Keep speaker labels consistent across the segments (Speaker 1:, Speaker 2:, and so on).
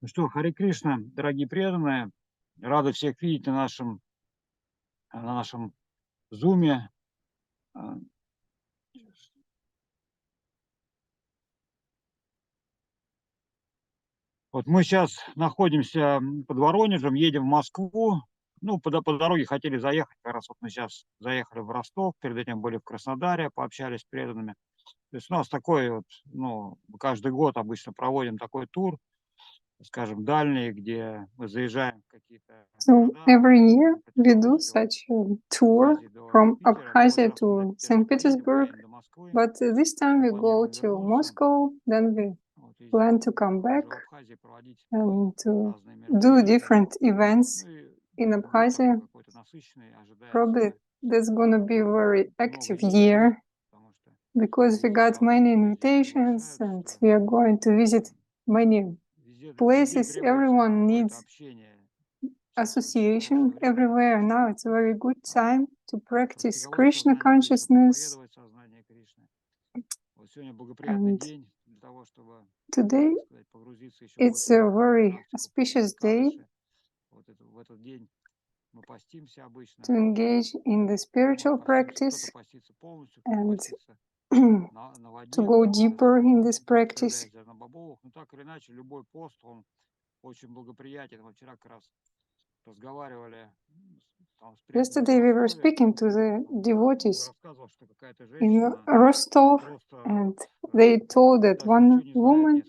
Speaker 1: Ну что, Харе Кришна, дорогие преданные, рады всех видеть на нашем зуме. Вот мы сейчас находимся под Воронежем, едем в Москву. Ну, по дороге хотели заехать, как раз вот мы сейчас заехали в Ростов, перед этим были в Краснодаре, пообщались с преданными. То есть у нас такой вот, ну, каждый год обычно проводим такой тур, скажем, дальний, где мы заезжаем в какие-то
Speaker 2: So
Speaker 1: города.
Speaker 2: every year we do such a tour from Abkhazia to St. Petersburg, but this time we go to Moscow, then we plan to come back and to do different events in Abkhazia. Probably that's going to be a very active year because we got many invitations and we are going to visit many places. Everyone needs association everywhere. Now it's a very good time to practice Krishna consciousness. And today it's a very auspicious day to engage in the spiritual practice and to go deeper in this practice. Yesterday we were speaking to the devotees in Rostov, and they told that one woman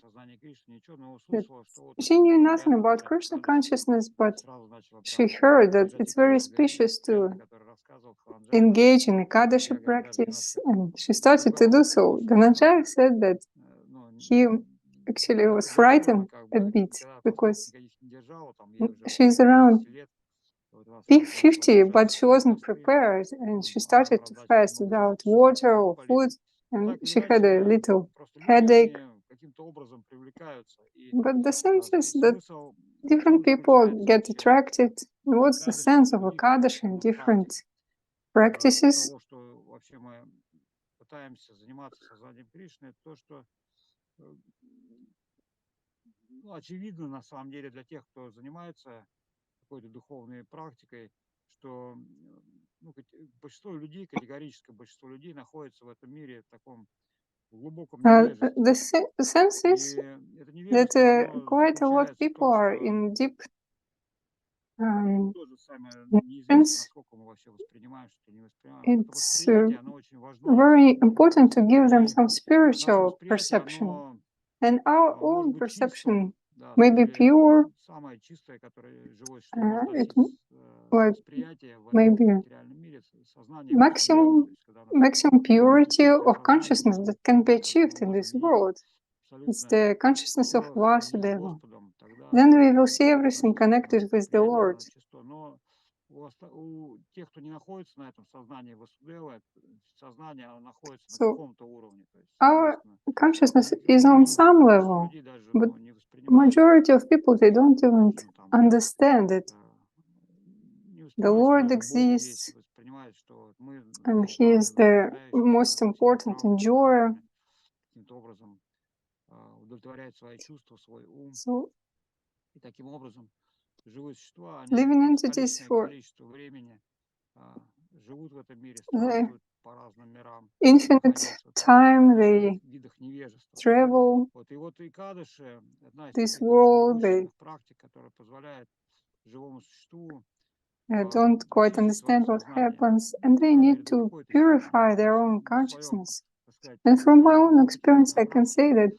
Speaker 2: that she knew nothing about Krishna consciousness, but she heard that it's very auspicious to engage in Ekadashi practice, and she started to do so. Dhananjaya said that he actually was frightened a bit because she's around 50, but she wasn't prepared, and she started to fast without water or food, and she had a little headache. But the sense is that different people get attracted. What's the sense of Ekadashi in different practices?
Speaker 1: Очевидно, на самом деле, для тех, кто занимается какой-то духовной практикой, что большинство людей, категорическое большинство людей находится в этом мире в таком глубоком невежестве.
Speaker 2: The sense is that quite a lot of people are in deep ignorance. It's very important to give them some spiritual perception. And our own perception may be pure, like maybe maximum purity of consciousness that can be achieved in this world. It's the consciousness of Vasudeva. Then we will see everything connected with the Lord. So our consciousness is on some level, but majority of people, they don't even understand it. The Lord exists, and He is the most important enjoyer. So, living entities for the infinite time, they travel this world, they don't quite understand what happens, and they need to purify their own consciousness. And from my own experience, I can say that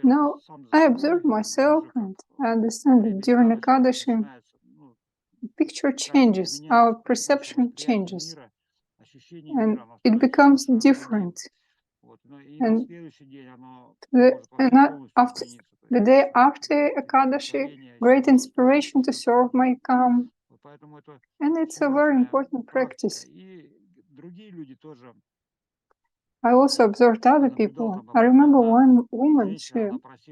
Speaker 2: now I observe myself and I understand that during Ekadashi, the picture changes, our perception changes, and it becomes different. And after the day after Ekadashi, great inspiration to serve may come, and it's a very important practice. I also observed other people. I remember one woman,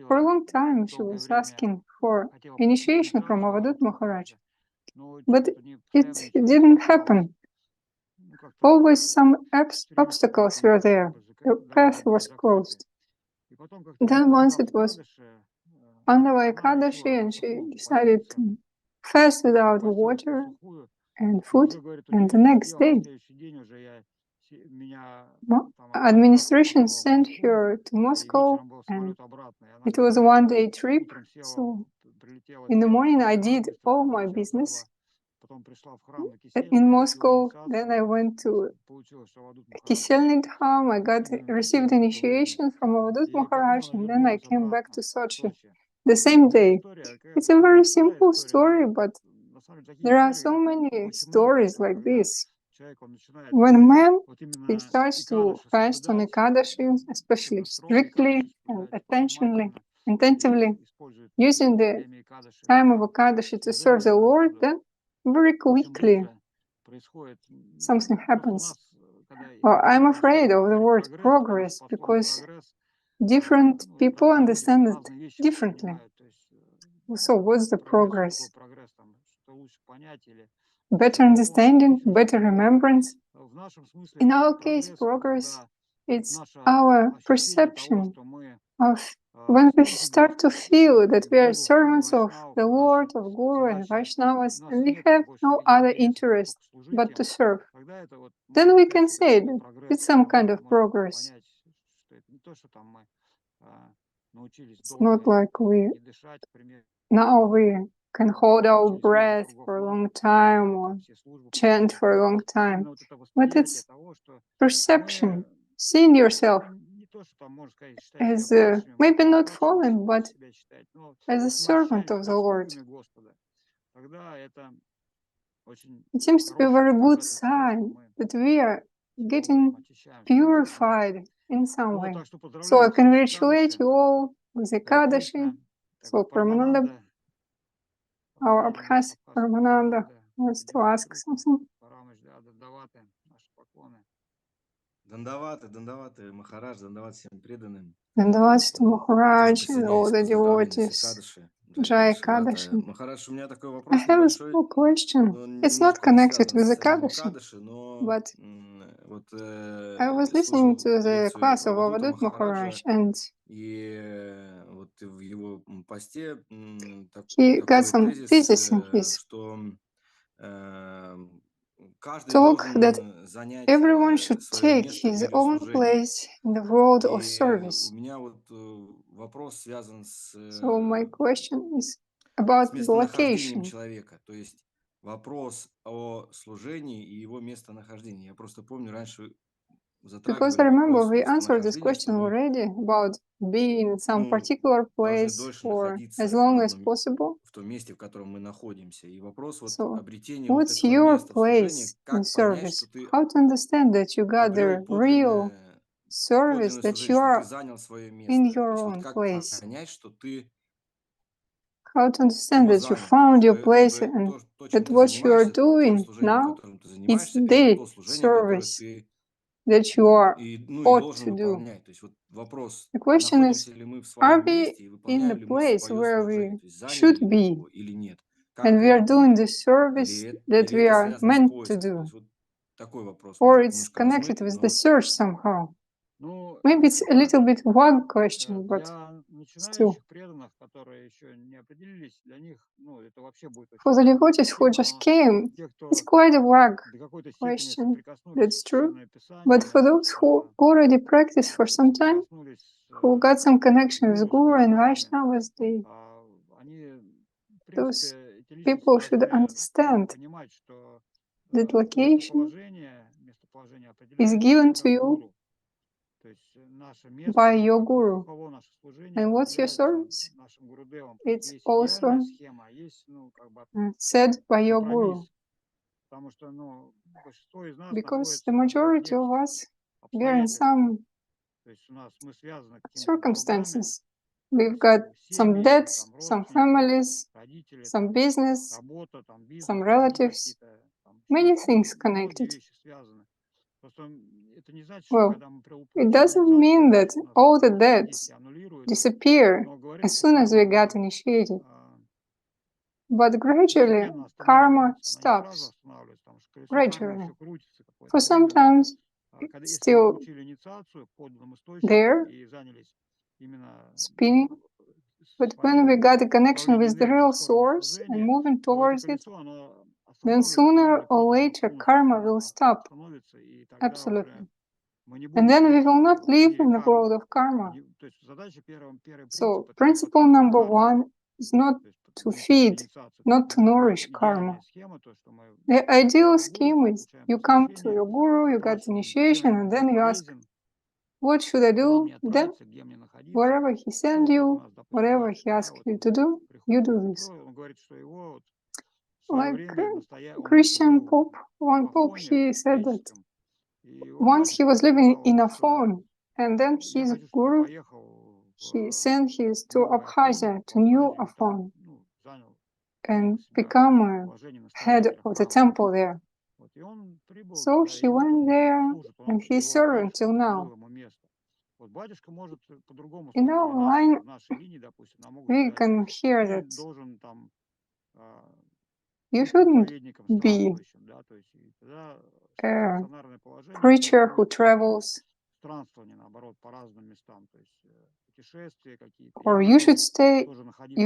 Speaker 2: for a long time she was asking for initiation from Avadut Maharaj, but it didn't happen. Always some obstacles were there. The path was closed. Then once it was Pandava Ekadashi, and she decided to fast without water and food. And the next day, administration sent her to Moscow, and it was a one-day trip. So in the morning, I did all my business in Moscow. Then I went to Kiselny Dham. I received initiation from Avadut Maharaj, and then I came back to Sochi the same day. It's a very simple story, but there are so many stories like this. When a man he starts to fast on Ekadashi, especially strictly and attentively, using the time of Ekadashi to serve the Lord, then very quickly something happens. Well, I'm afraid of the word progress because different people understand it differently. So what's the progress? Better understanding, better remembrance. In our case, progress, it's our perception of when we start to feel that we are servants of the Lord, of Guru and Vaishnavas, and we have no other interest but to serve. Then we can say that it's some kind of progress. It's not like now we can hold our breath for a long time or chant for a long time. But it's perception, seeing yourself as maybe not fallen, but as a servant of the Lord. It seems to be a very good sign that we are getting purified in some way. So I congratulate you all with Ekadashi. So Paramananda, our Abkhaz Paramananda, wants to ask something.
Speaker 3: Дандаваты, Махарадж, дандаваты всем преданным.
Speaker 2: Dandavats to Maharaj and all the devotees. Jai Ekadashi.
Speaker 3: Махарадж, у меня такой
Speaker 2: I
Speaker 3: вопрос
Speaker 2: have a
Speaker 3: небольшой.
Speaker 2: small question. It's not connected with Ekadashi, but I was listening to the class of Avadut Maharaj, and he got some thesis in his talk that everyone should take his own place in the world of service. So my question is about the location.
Speaker 3: Вопрос о служении и его местонахождении. Я просто помню, раньше
Speaker 2: Because I remember we answered this question already about being in some particular place for as long as possible.
Speaker 3: в том месте, в котором мы находимся. И вопрос
Speaker 2: So,
Speaker 3: обретения
Speaker 2: what's your place in service? How to understand that you got the real service, that you are in your own place? How to understand that you found your place and that what you are doing now is the service that you are ought to do. The question is, are we in the place where we should be and we are doing the service that we are meant to do? Or it's connected with the search somehow? Maybe it's a little bit vague question, but still. For the devotees who just came, it's quite a vague question, that's true. But for those who already practice for some time, who got some connection with Guru and Vaishnavas, those people should understand that location is given to you by your Guru. And what's your service? It's also said by your Guru. Because the majority of us, we are in some circumstances. We've got some debts, some families, some business, some relatives, many things connected. Well, it doesn't mean that all the debts disappear as soon as we got initiated. But gradually, karma stops. Gradually. For sometimes, it's still there, spinning, But when we got a connection with the real source and moving towards it, then sooner or later karma will stop. Absolutely. And then we will not live in the world of karma. So principle number one is not to feed, not to nourish karma. The ideal scheme is you come to your guru, you got initiation, and then you ask, what should I do? Then wherever he sends you, whatever he asks you to do, you do this. Like Christian Pope, one Pope, he said that once he was living in Afon, and then his guru, he sent his to Abkhazia, to New Afon, and become a head of the temple there. So he went there, and he served until now. In our line, we can hear that you shouldn't be a preacher who travels, or you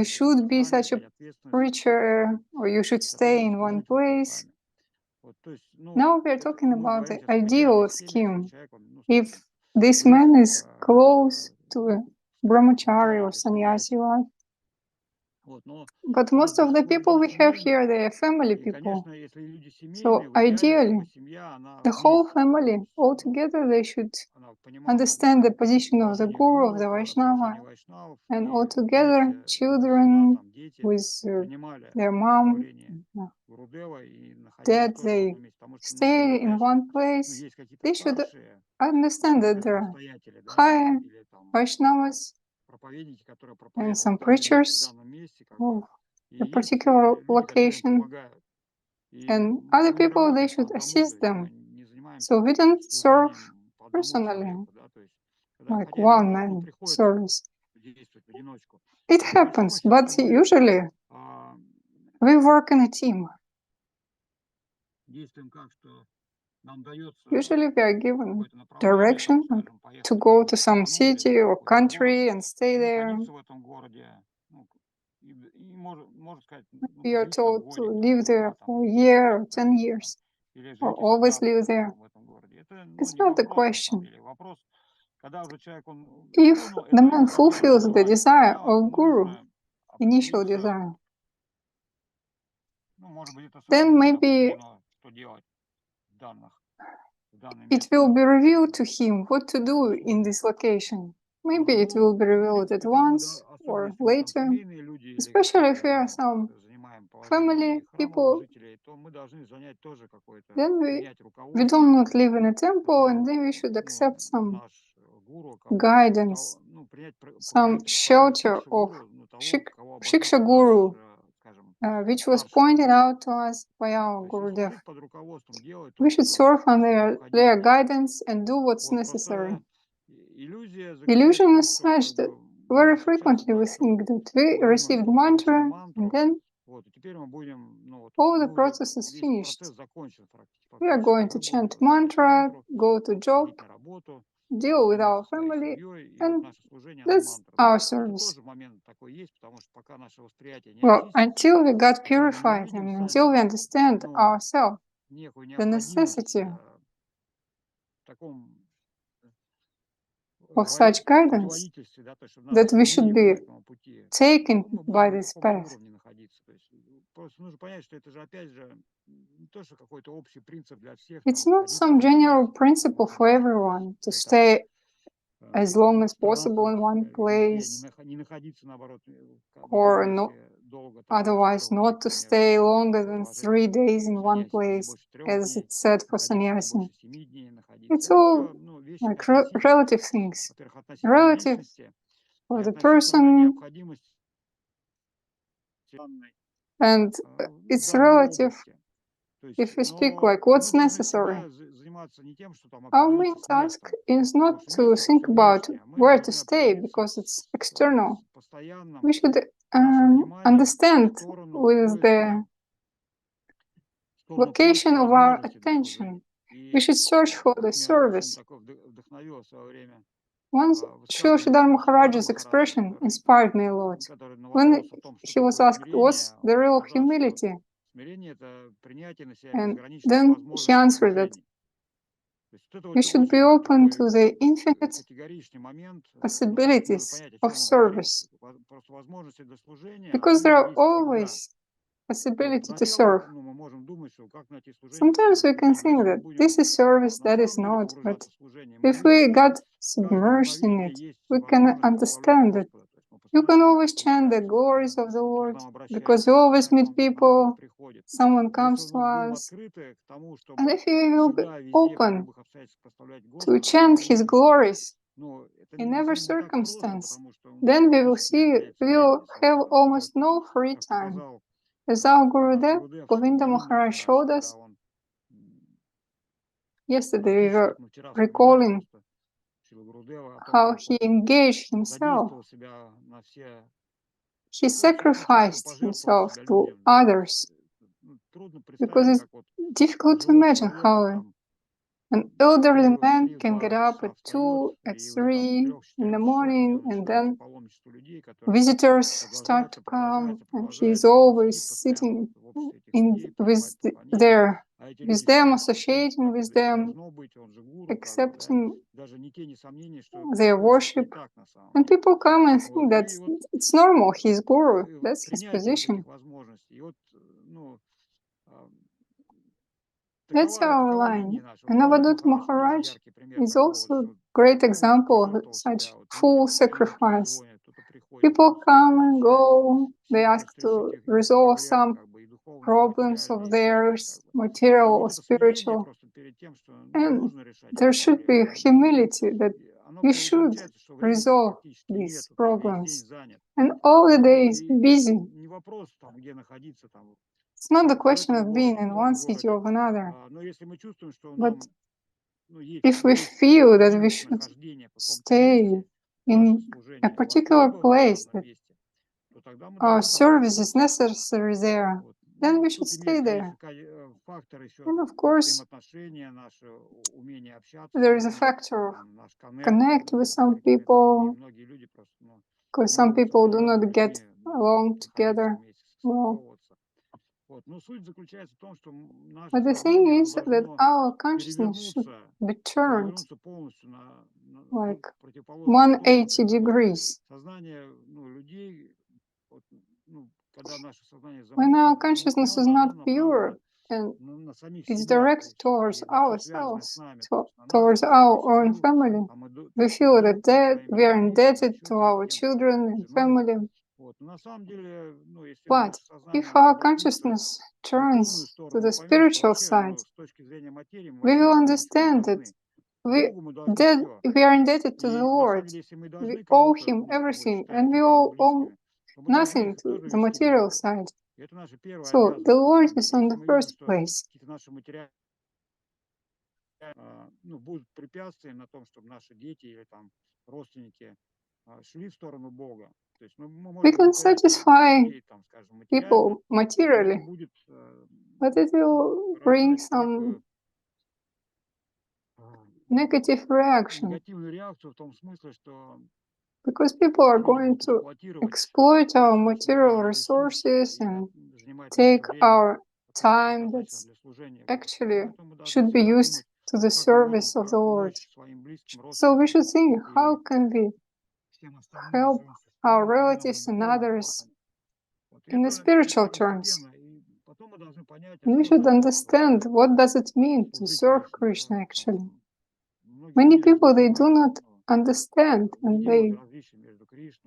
Speaker 2: should be such a preacher, or you should stay in one place. Now we're talking about the ideal scheme. If this man is close to a brahmachari or sannyasi life, but most of the people we have here, they are family people. So ideally, the whole family, all together, they should understand the position of the guru, of the Vaishnava, and all together, children with their mom, dad, they stay in one place. They should understand that there are higher Vaishnavas and some preachers of a particular location, and other people, they should assist them. So we don't serve personally, like one-man service. It happens, but usually we work in a team. Usually we are given direction to go to some city or country and stay there. We are told to live there for a year or 10 years, or always live there. It's not the question. If the man fulfills the desire of Guru, initial desire, then maybe it will be revealed to him what to do in this location. Maybe it will be revealed at once or later, especially if we are some family people. Then we do not live in a temple, and then we should accept some guidance, some shelter of Shiksha Guru, which was pointed out to us by our Gurudev. We should serve under their guidance and do what's necessary. Illusion is such that very frequently we think that we received mantra and then all the process is finished. We are going to chant mantra, go to job, deal with our family, and that's our service. Well, until we got purified and until we understand ourselves, the necessity of such guidance, that we should be taken by this path. It's not some general principle for everyone to stay as long as possible in one place, or no, otherwise not to stay longer than 3 days in one place, as it's said for sannyasi. It's all like relative things. Relative for the person, and it's relative if we speak like what's necessary. Our main task is not to think about where to stay because it's external. We should understand with the location of our attention. We should search for the service. Once Srila Sridhar Maharaj's expression inspired me a lot. When he was asked, what's the real humility? And then he answered that you should be open to the infinite possibilities of service, because there are always possibility to serve. Sometimes we can think that this is service, that is not, but if we got submerged in it, we can understand that you can always chant the glories of the Lord, because you always meet people, someone comes to us, and if you will be open to chant His glories in every circumstance, then we will have almost no free time. As our Gurudev, Govinda Maharaj, showed us, yesterday we were recalling how he engaged himself. He sacrificed himself to others, because it's difficult to imagine how an elderly man can get up at 2, at 3 in the morning, and then visitors start to come, and he's always sitting with them, associating with them, accepting their worship. And people come and think that it's normal, he's guru, that's his position. That's our line. And Avadut Maharaj is also a great example of such full sacrifice. People come and go, they ask to resolve some problems of theirs, material or spiritual. And there should be humility that we should resolve these problems. And all the day is busy. It's not the question of being in one city or another, but if we feel that we should stay in a particular place, that our service is necessary there, then we should stay there. And of course, there is a factor of connect with some people, because some people do not get along together well. But the thing is that our consciousness should be turned like 180 degrees. When our consciousness is not pure and it's directed towards ourselves, towards our own family, we feel that we are indebted to our children and family. But if our consciousness turns to the spiritual side, we will understand that we are indebted to the Lord. We owe Him everything, and we owe nothing to the material side. So the Lord is on the first place. We can satisfy people materially, but it will bring some negative reaction, because people are going to exploit our material resources and take our time that actually should be used to the service of the Lord. So we should think, how can we help our relatives and others in the spiritual terms? And we should understand what does it mean to serve Krishna actually. Many people, they do not understand, and they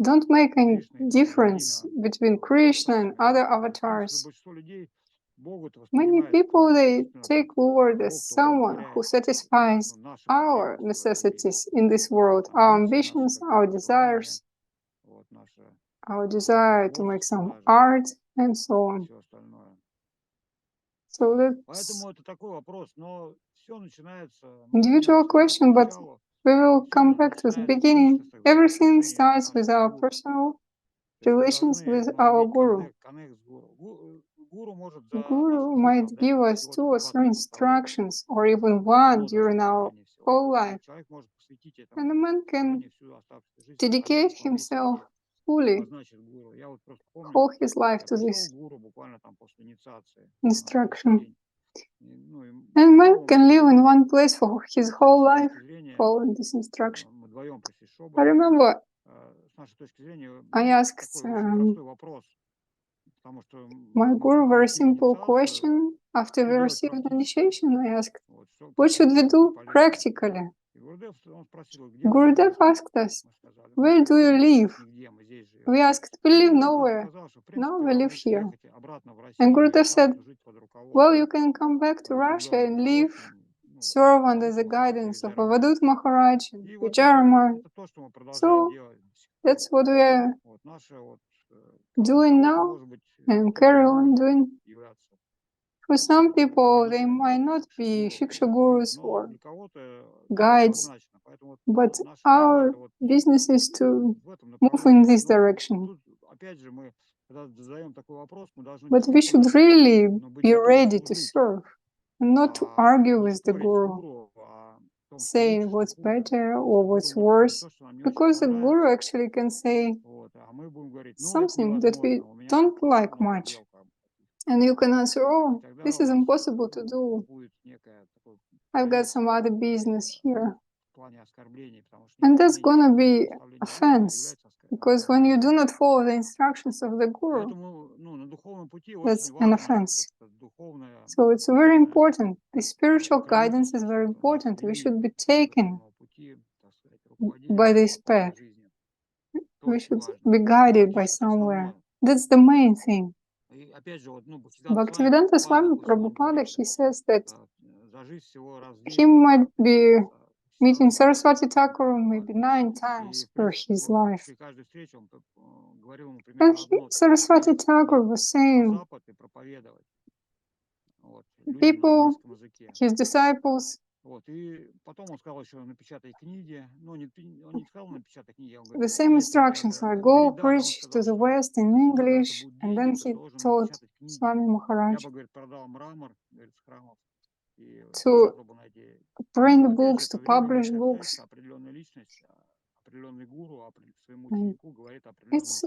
Speaker 2: don't make any difference between Krishna and other avatars. Many people, they take Lord as someone who satisfies our necessities in this world, our ambitions, our desires, our desire to make some art, and so on. So that's individual question, but we will come back to the beginning. Everything starts with our personal relations with our Guru. Guru might give us 2 or 3 instructions, or even one during our whole life. And a man can dedicate himself fully, whole his life to this instruction. And man can live in one place for his whole life following this instruction. I remember I asked my guru a very simple question after we received initiation. I asked, what should we do practically? Gurudev asked us, where do you live? We asked, we live nowhere. Now we live here. And Gurudev said, well, you can come back to Russia and live, serve under the guidance of Avadut Maharaj and Vijayaraman. So that's what we are doing now and carry on doing. For some people, they might not be Shiksha gurus or guides, but our business is to move in this direction. But we should really be ready to serve, and not to argue with the guru, saying what's better or what's worse, because the guru actually can say something that we don't like much. And you can answer, oh, this is impossible to do. I've got some other business here. And that's going to be offense, because when you do not follow the instructions of the guru, that's an offense. So it's very important. The spiritual guidance is very important. We should be taken by this path. We should be guided by somewhere. That's the main thing. Bhaktivedanta Swami Prabhupada, he says that he might be meeting Saraswati Thakur maybe 9 times per his life. And Saraswati Thakur was saying, people, his disciples, the same instructions like go preach to the West in English, and then he told Swami Maharaj to print books, to publish books. And it's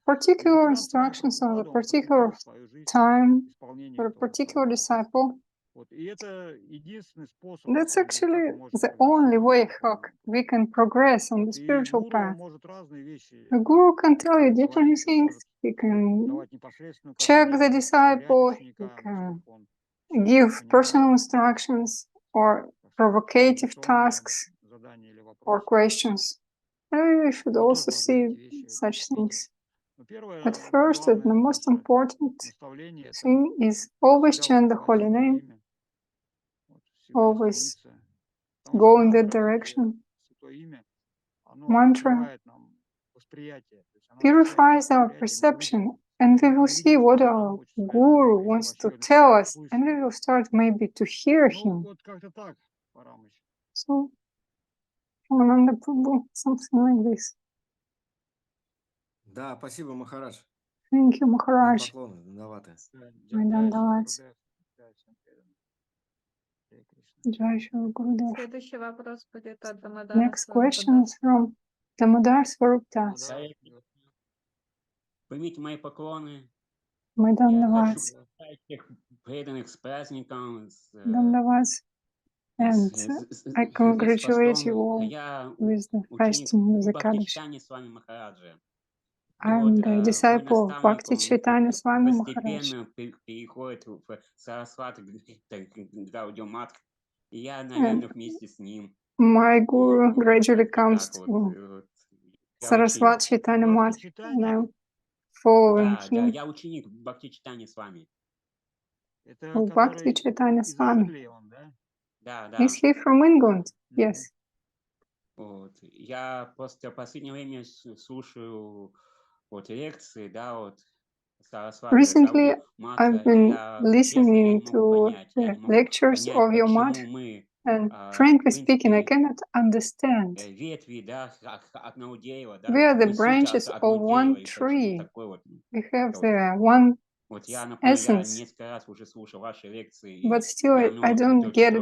Speaker 2: particular instructions on the particular time for a particular disciple. That's actually the only way how we can progress on the spiritual path. The guru can tell you different things. He can check the disciple. He can give personal instructions or provocative tasks or questions. And we should also see such things. But first, and the most important thing is always chant the holy name. Always go in that direction. Mantra purifies our perception, and we will see what our guru wants to tell us, and we will start maybe to hear him. So, Ananda Prabhu, something like this.
Speaker 3: Да, спасибо, Махарадж.
Speaker 2: Thank you, Maharaj.
Speaker 3: Поклоны, Дандаваты.
Speaker 2: Следующий вопрос будет от Дамодара. Next question is from Damodar Swarupdas.
Speaker 4: Примите мои поклоны.
Speaker 2: Damdavats.
Speaker 4: Всех преданных с праздником.
Speaker 2: Damdavats. And I congratulate you all with the fasting of the Ekadashi. I'm the disciple of Bhakti Chaitanya Swami Maharaj.
Speaker 4: Переходит в Сарасвати Гаудия Матх, и я, наверное, вместе с ним.
Speaker 2: My guru gradually comes to Saraswati Chaitanya Math, and I'm following him.
Speaker 4: Я ученик Бхакти Чайтаньи Свами.
Speaker 2: Bhakti Chaitanya Swami.
Speaker 4: Да.
Speaker 2: Is he from England? Yes.
Speaker 4: Вот. Я просто в последнее время слушаю лекции, да, вот.
Speaker 2: Recently, I've been listening to the lectures of your mat, and frankly speaking, I cannot understand. We are the branches of one tree. We have the one essence, but still I don't get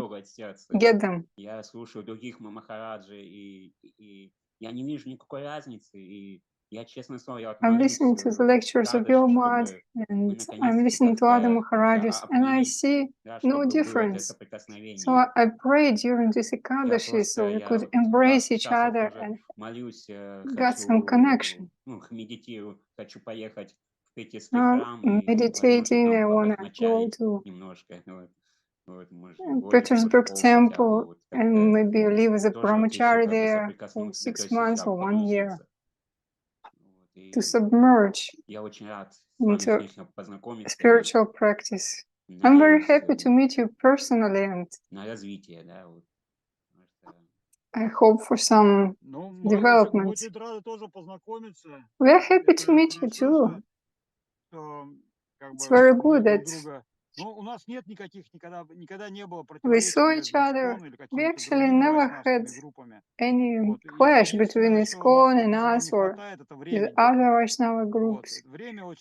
Speaker 2: them.
Speaker 4: Я слушаю других махараджей, и я не вижу никакой разницы, и я, честно слово,
Speaker 2: I'm listening to the lectures of your Mahamad, and I'm listening to other Maharajas, and I see no difference. So I prayed during this Ekadashi so we could embrace each other and got some connection. Now, meditating, I want to go to Petersburg temple and maybe live as a brahmachari there for 6 months or 1 year to submerge into spiritual practice. I'm very happy to meet you personally, and I hope for some developments. We are happy to meet you too. It's very good that we saw each other. We actually never had any clash between ISKCON and us or the other Vaishnava groups.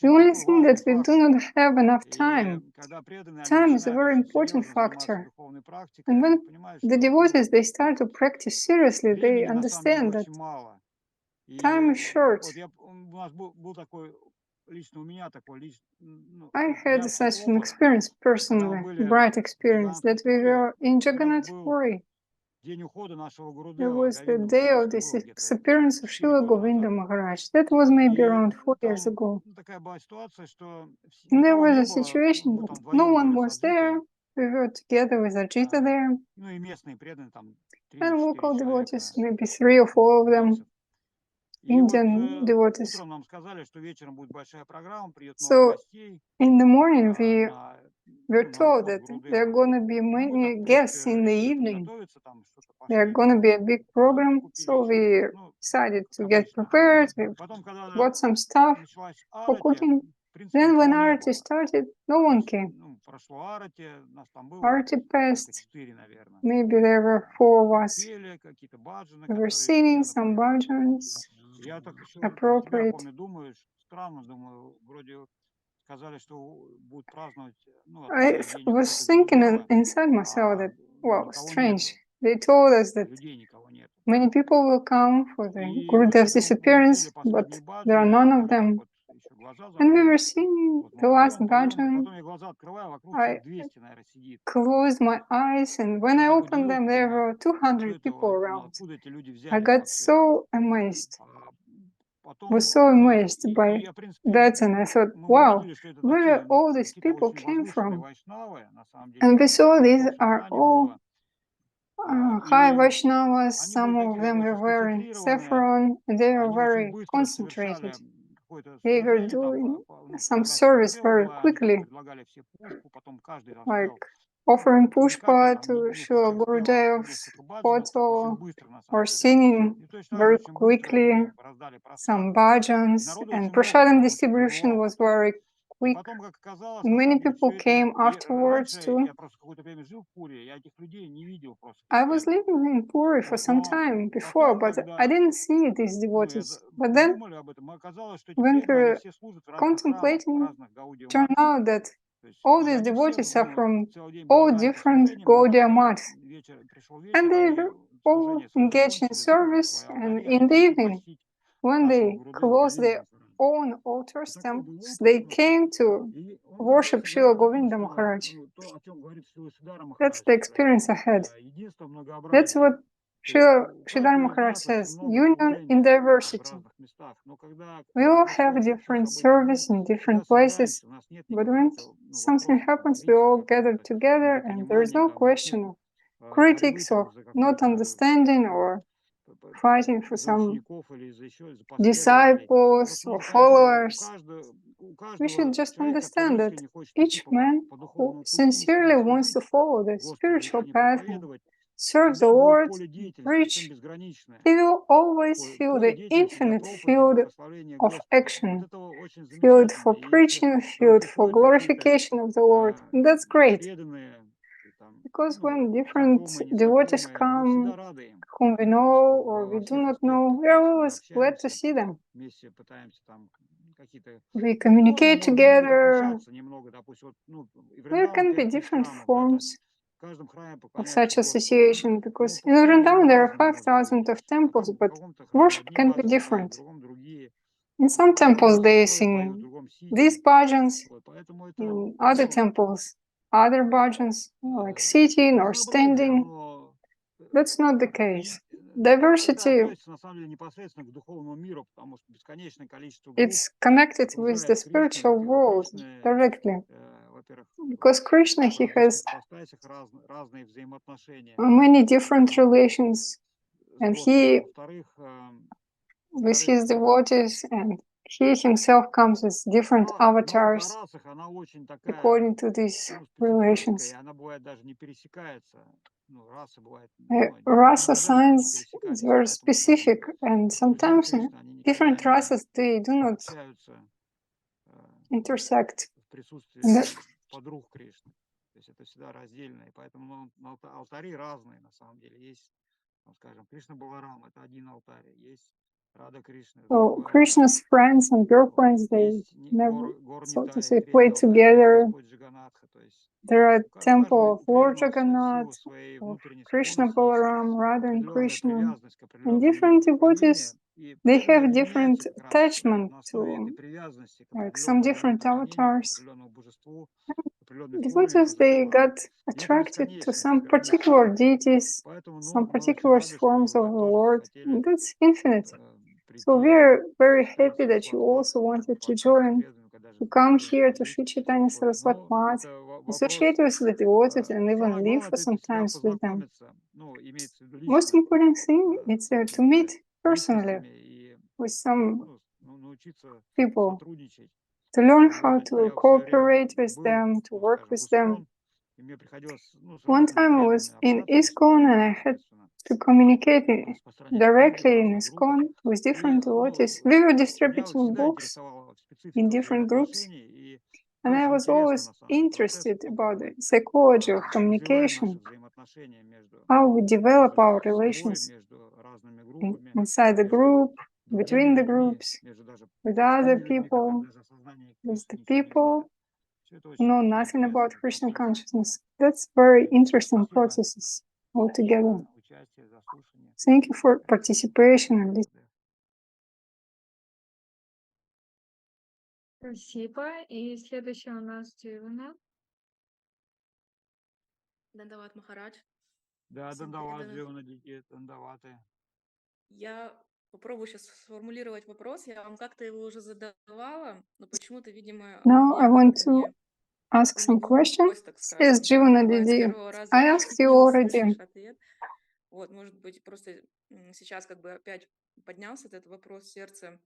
Speaker 2: The only thing that we do not have enough time. Time is a very important factor. And when the devotees, they start to practice seriously, they understand that time is short. I had such an experience personally, bright experience, that we were in Jagannath Puri. It was the day of the disappearance of Srila Govinda Maharaj. That was maybe around 4 years ago. And there was a situation that no one was there. We were together with Ajita there. And local devotees, maybe 3 or 4 of them. Indian devotees. So in the morning we were told that there are going to be many guests in the evening. There are going to be a big program, so we decided to get prepared. We bought some stuff for cooking. Then when Arati started, no one came. Arati passed. Maybe there were 4 of us. We were singing some bhajans. Appropriate. I was thinking inside myself that, wow, strange. They told us that many people will come for the Gurudev's disappearance, but there are none of them. And we were singing the last bhajan. I closed my eyes, and when I opened them, there were 200 people around. I got so amazed. Was so amazed by that, and I thought, wow, where all these people came from? And we saw these are all high Vaishnavas. Some of them were wearing saffron, and they were very concentrated. They were doing some service very quickly, like offering pushpa to Srila Gurudev's photo or singing very quickly some bhajans, and prasadam distribution was very quick. Many people came afterwards too. I was living in Puri for some time before, but I didn't see these devotees. But then, when we were contemplating, it turned out that all these devotees are from all different Gaudiya maths. And they were all engaged in service, and in the evening, when they closed their own altars, temples, they came to worship Srila Govinda Maharaj. That's the experience I had. That's what Sridhar Maharaj says, union in diversity. We all have different service in different places, but when something happens, we all gather together, and there is no question of critics or not understanding or fighting for some disciples or followers. We should just understand that each man who sincerely wants to follow the spiritual path and serve the Lord, preach, he will always feel the infinite field of action, field for preaching, field for glorification of the Lord. And that's great. Because when different devotees come, whom we know or we do not know, we are always glad to see them. we communicate together. There can be different forms of such association, because in Vrindavan there are 5,000 of temples, but worship can be different. In some temples they sing these bhajans, in other temples other bhajans, like sitting or standing. That's not the case. Diversity, it's connected with the spiritual world directly. Because Krishna, he has many different relations, and he, with his devotees, and he himself comes with different avatars according to these relations. Rasa science is very specific, and sometimes in different races they do not intersect. So Krishna's friends and girlfriends, they never, so to say, play together. There are temple of Lord Jagannath, of Krishna Balaram, Radha and Krishna, and different devotees, they have different attachment to, like, some different avatars. Devotees, they got attracted to some particular deities, some particular forms of the Lord, and that's infinite. So we're very happy that you also wanted to join, to come here to Sri Chaitanya Saraswati Math, associate with the devotees, and even live for some time with them. Most important thing is to meet personally with some people, to learn how to cooperate with them, to work with them. One time I was in ISKCON and I had to communicate directly in ISKCON with different devotees. We were distributing books in different groups, and I was always interested about the psychology of communication, how we develop our relations inside the group, between the groups, with other people, with the people who know nothing about Krishna consciousness. That's very interesting processes altogether. Thank you for participation and listening.
Speaker 5: Спасибо. И следующая у нас Sevan.
Speaker 6: Дандават Махарадж.
Speaker 1: Да, Дандават, Дживана Дики, Дандаваты.
Speaker 6: Я попробую сейчас сформулировать вопрос. Я вам как-то его уже задавала, но почему-то, видимо,
Speaker 2: Now I want to ask some questions. Says Jivana Didi. I asked you already.
Speaker 6: Вот, может быть, просто сейчас как бы опять поднялся этот вопрос в сердце.